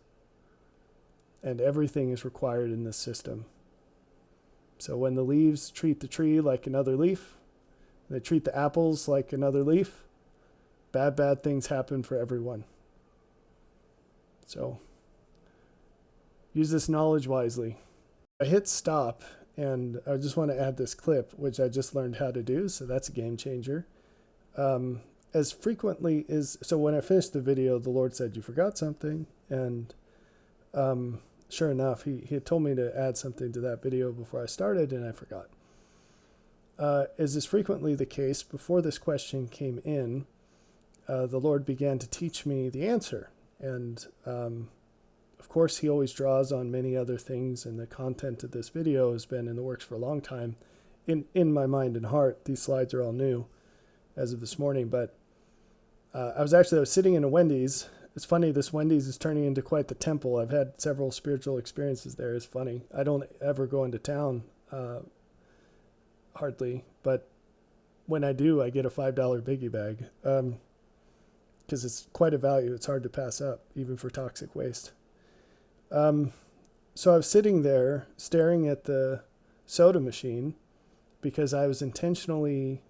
And everything is required in this system. So when the leaves treat the tree like another leaf, they treat the apples like another leaf, bad things happen for everyone. So use this knowledge wisely. I hit stop, and I just want to add this clip, which I just learned how to do, so that's a game changer. As frequently as, so when I finished the video, the Lord said, you forgot something. And sure enough, he had told me to add something to that video before I started, and I forgot. As is frequently the case, before this question came in, the Lord began to teach me the answer. And of course, he always draws on many other things, and the content of this video has been in the works for a long time. In my mind and heart, these slides are all new as of this morning, but I was sitting in a Wendy's. It's funny, this Wendy's is turning into quite the temple. I've had several spiritual experiences there. It's funny. I don't ever go into town, hardly, but when I do, I get a $5 biggie bag, because it's quite a value. It's hard to pass up, even for toxic waste. So I was sitting there staring at the soda machine because I was intentionally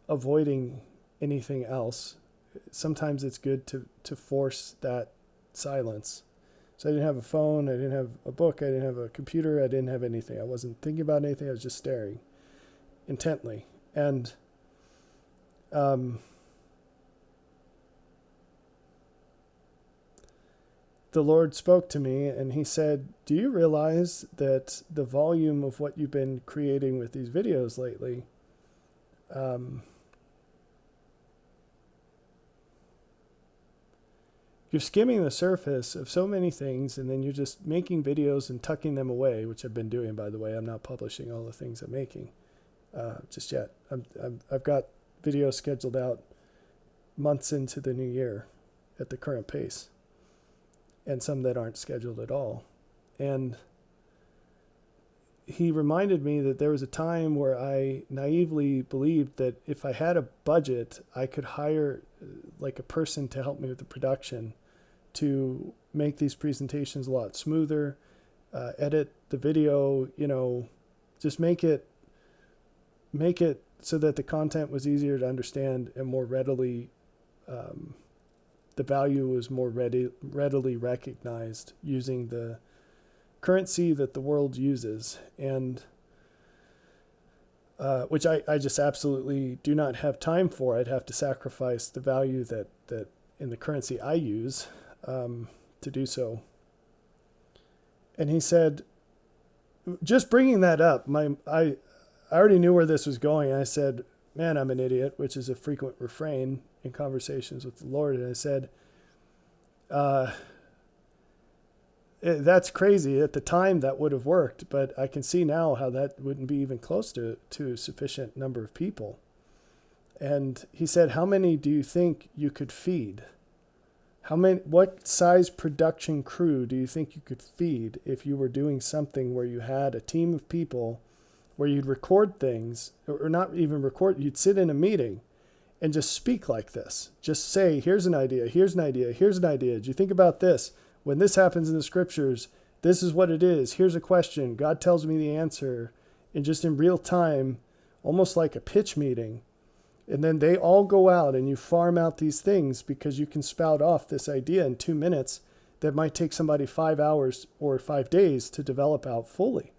avoiding anything else. Sometimes it's good to force that silence. So I didn't have a phone, I didn't have a book, I didn't have a computer, I didn't have anything. I wasn't thinking about anything, I was just staring intently. And the Lord spoke to me, and he said, do you realize that the volume of what you've been creating with these videos lately, you're skimming the surface of so many things, and then you're just making videos and tucking them away, which I've been doing, by the way. I'm not publishing all the things I'm making just yet. I've got videos scheduled out months into the new year at the current pace, and some that aren't scheduled at all. And he reminded me that there was a time where I naively believed that if I had a budget, I could hire like a person to help me with the production to make these presentations a lot smoother, edit the video, just make it so that the content was easier to understand and more readily, the value was more readily recognized using the currency that the world uses, and which I just absolutely do not have time for. I'd have to sacrifice the value that in the currency I use to do so. And he said, just bringing that up, I already knew where this was going. I said, man, I'm an idiot, which is a frequent refrain in conversations with the Lord. And I said, that's crazy. At the time, that would have worked, but I can see now how that wouldn't be even close to a sufficient number of people. And he said, how many do you think you could feed? What size production crew do you think you could feed if you were doing something where you had a team of people, where you'd record things, or not even record, you'd sit in a meeting and just speak like this. Just say, here's an idea, here's an idea, here's an idea. Did you think about this? When this happens in the scriptures, this is what it is. Here's a question. God tells me the answer. And just in real time, almost like a pitch meeting. And then they all go out and you farm out these things because you can spout off this idea in 2 minutes that might take somebody 5 hours or 5 days to develop out fully.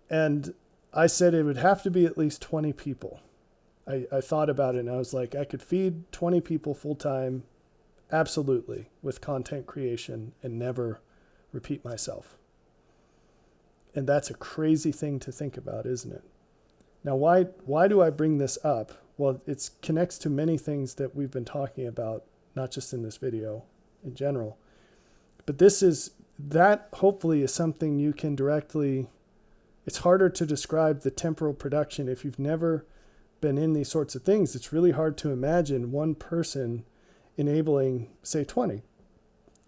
And I said it would have to be at least 20 people. I thought about it and I was like, I could feed 20 people full time, absolutely, with content creation and never repeat myself. And that's a crazy thing to think about, isn't it? Now, why do I bring this up? Well, it connects to many things that we've been talking about, not just in this video, in general. But that hopefully is something you can directly, it's harder to describe the temporal production if you've never been in these sorts of things. It's really hard to imagine one person enabling, say, 20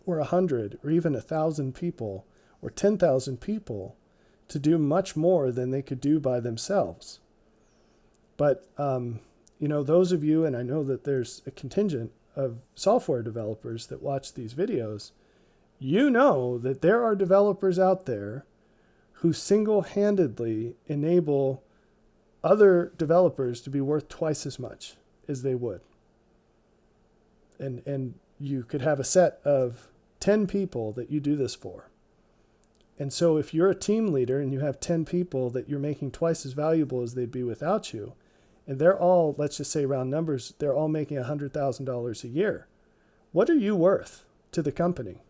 or 100 or even 1,000 people or 10,000 people to do much more than they could do by themselves. But, those of you, and I know that there's a contingent of software developers that watch these videos, you know that there are developers out there who single-handedly enable other developers to be worth twice as much as they would. And you could have a set of 10 people that you do this for. And so if you're a team leader and you have 10 people that you're making twice as valuable as they'd be without you, and they're all, let's just say round numbers, they're all making $100,000 a year. What are you worth to the company?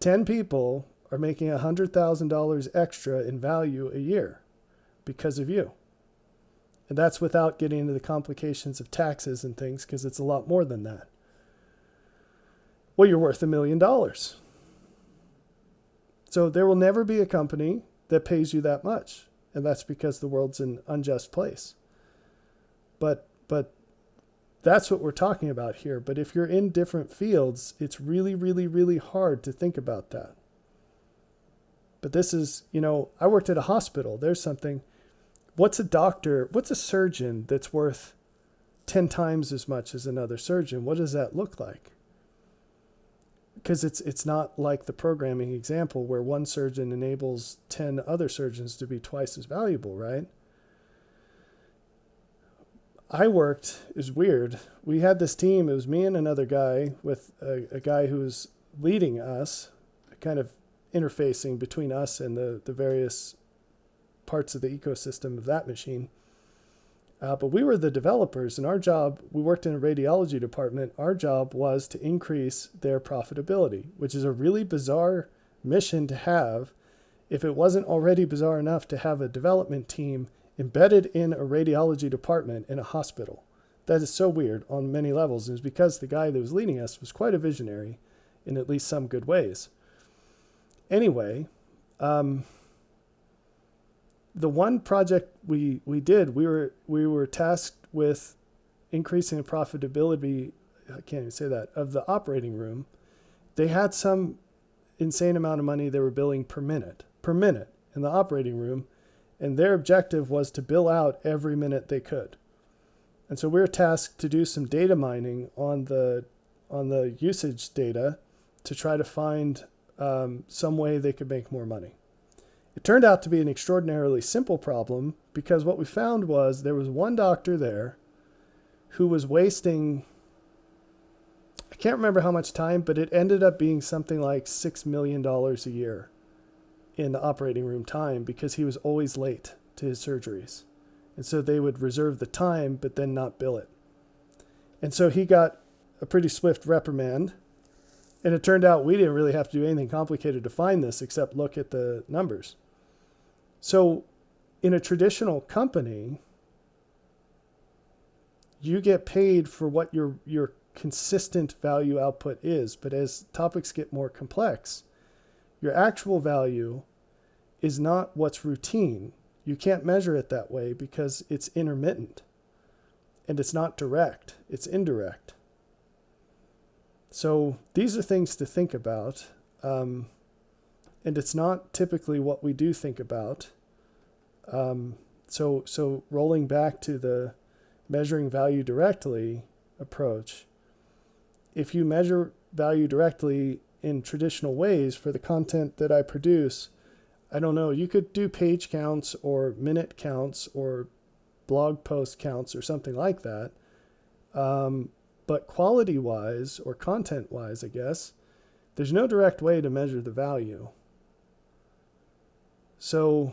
10 people are making $100,000 extra in value a year because of you. And that's without getting into the complications of taxes and things, because it's a lot more than that. Well, you're worth $1 million. So there will never be a company that pays you that much. And that's because the world's an unjust place. But that's what we're talking about here. But if you're in different fields, it's really, really, really hard to think about that. But this is, I worked at a hospital. There's something. What's a surgeon that's worth 10 times as much as another surgeon? What does that look like? Because it's not like the programming example where one surgeon enables 10 other surgeons to be twice as valuable, right? It was weird. We had this team, it was me and another guy with a guy who was leading us, kind of interfacing between us and the various parts of the ecosystem of that machine. But we were the developers, and our job, we worked in a radiology department. Our job was to increase their profitability, which is a really bizarre mission to have if it wasn't already bizarre enough to have a development team embedded in a radiology department in a hospital. That is so weird on many levels. And it's because the guy that was leading us was quite a visionary in at least some good ways. Anyway, the one project we did, we were tasked with increasing the profitability, I can't even say that, of the operating room. They had some insane amount of money they were billing per minute in the operating room, and their objective was to bill out every minute they could. And so we were tasked to do some data mining on the usage data to try to find some way they could make more money. It turned out to be an extraordinarily simple problem, because what we found was there was one doctor there who was wasting, I can't remember how much time, but it ended up being something like $6 million a year in the operating room time, because he was always late to his surgeries. And so they would reserve the time, but then not bill it. And so he got a pretty swift reprimand. And it turned out we didn't really have to do anything complicated to find this except look at the numbers. So in a traditional company, you get paid for what your consistent value output is. But as topics get more complex, your actual value is not what's routine. You can't measure it that way because it's intermittent. And it's not direct, it's indirect. So these are things to think about, and it's not typically what we do think about. So rolling back to the measuring value directly approach, if you measure value directly in traditional ways for the content that I produce, I don't know, you could do page counts or minute counts or blog post counts or something like that. But quality-wise, or content-wise, I guess, there's no direct way to measure the value. So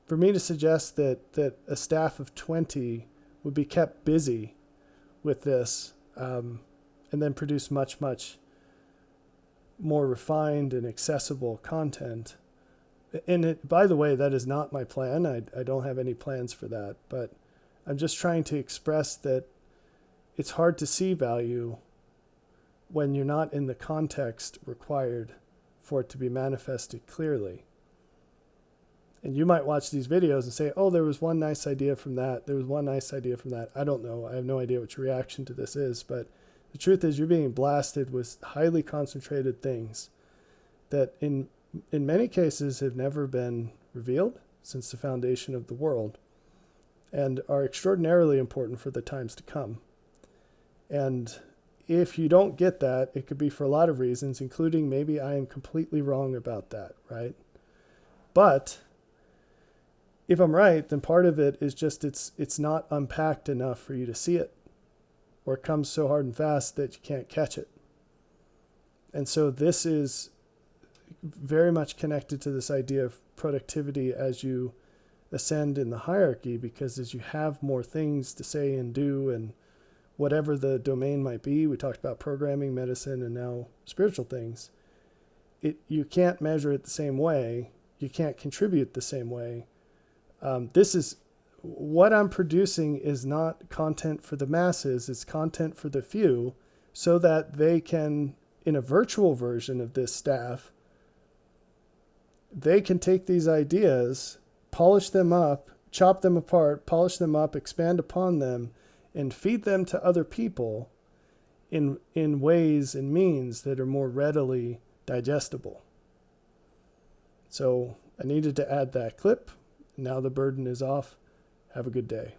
for me to suggest that a staff of 20 would be kept busy with this and then produce much, much more refined and accessible content, And by the way, that is not my plan. I don't have any plans for that, but I'm just trying to express that it's hard to see value when you're not in the context required for it to be manifested clearly. And you might watch these videos and say, oh, there was one nice idea from that. There was one nice idea from that. I don't know. I have no idea what your reaction to this is. But the truth is you're being blasted with highly concentrated things that in many cases have never been revealed since the foundation of the world and are extraordinarily important for the times to come. And if you don't get that, it could be for a lot of reasons, including maybe I am completely wrong about that, right? But if I'm right, then part of it is just it's not unpacked enough for you to see it, or it comes so hard and fast that you can't catch it. And so this is very much connected to this idea of productivity as you ascend in the hierarchy, because as you have more things to say and do, and whatever the domain might be, we talked about programming, medicine, and now spiritual things, you can't measure it the same way. You can't contribute the same way. This is what I'm producing is not content for the masses. It's content for the few so that they can, in a virtual version of this staff, they can take these ideas, polish them up, chop them apart, polish them up, expand upon them, and feed them to other people in ways and means that are more readily digestible. So I needed to add that clip. Now the burden is off. Have a good day.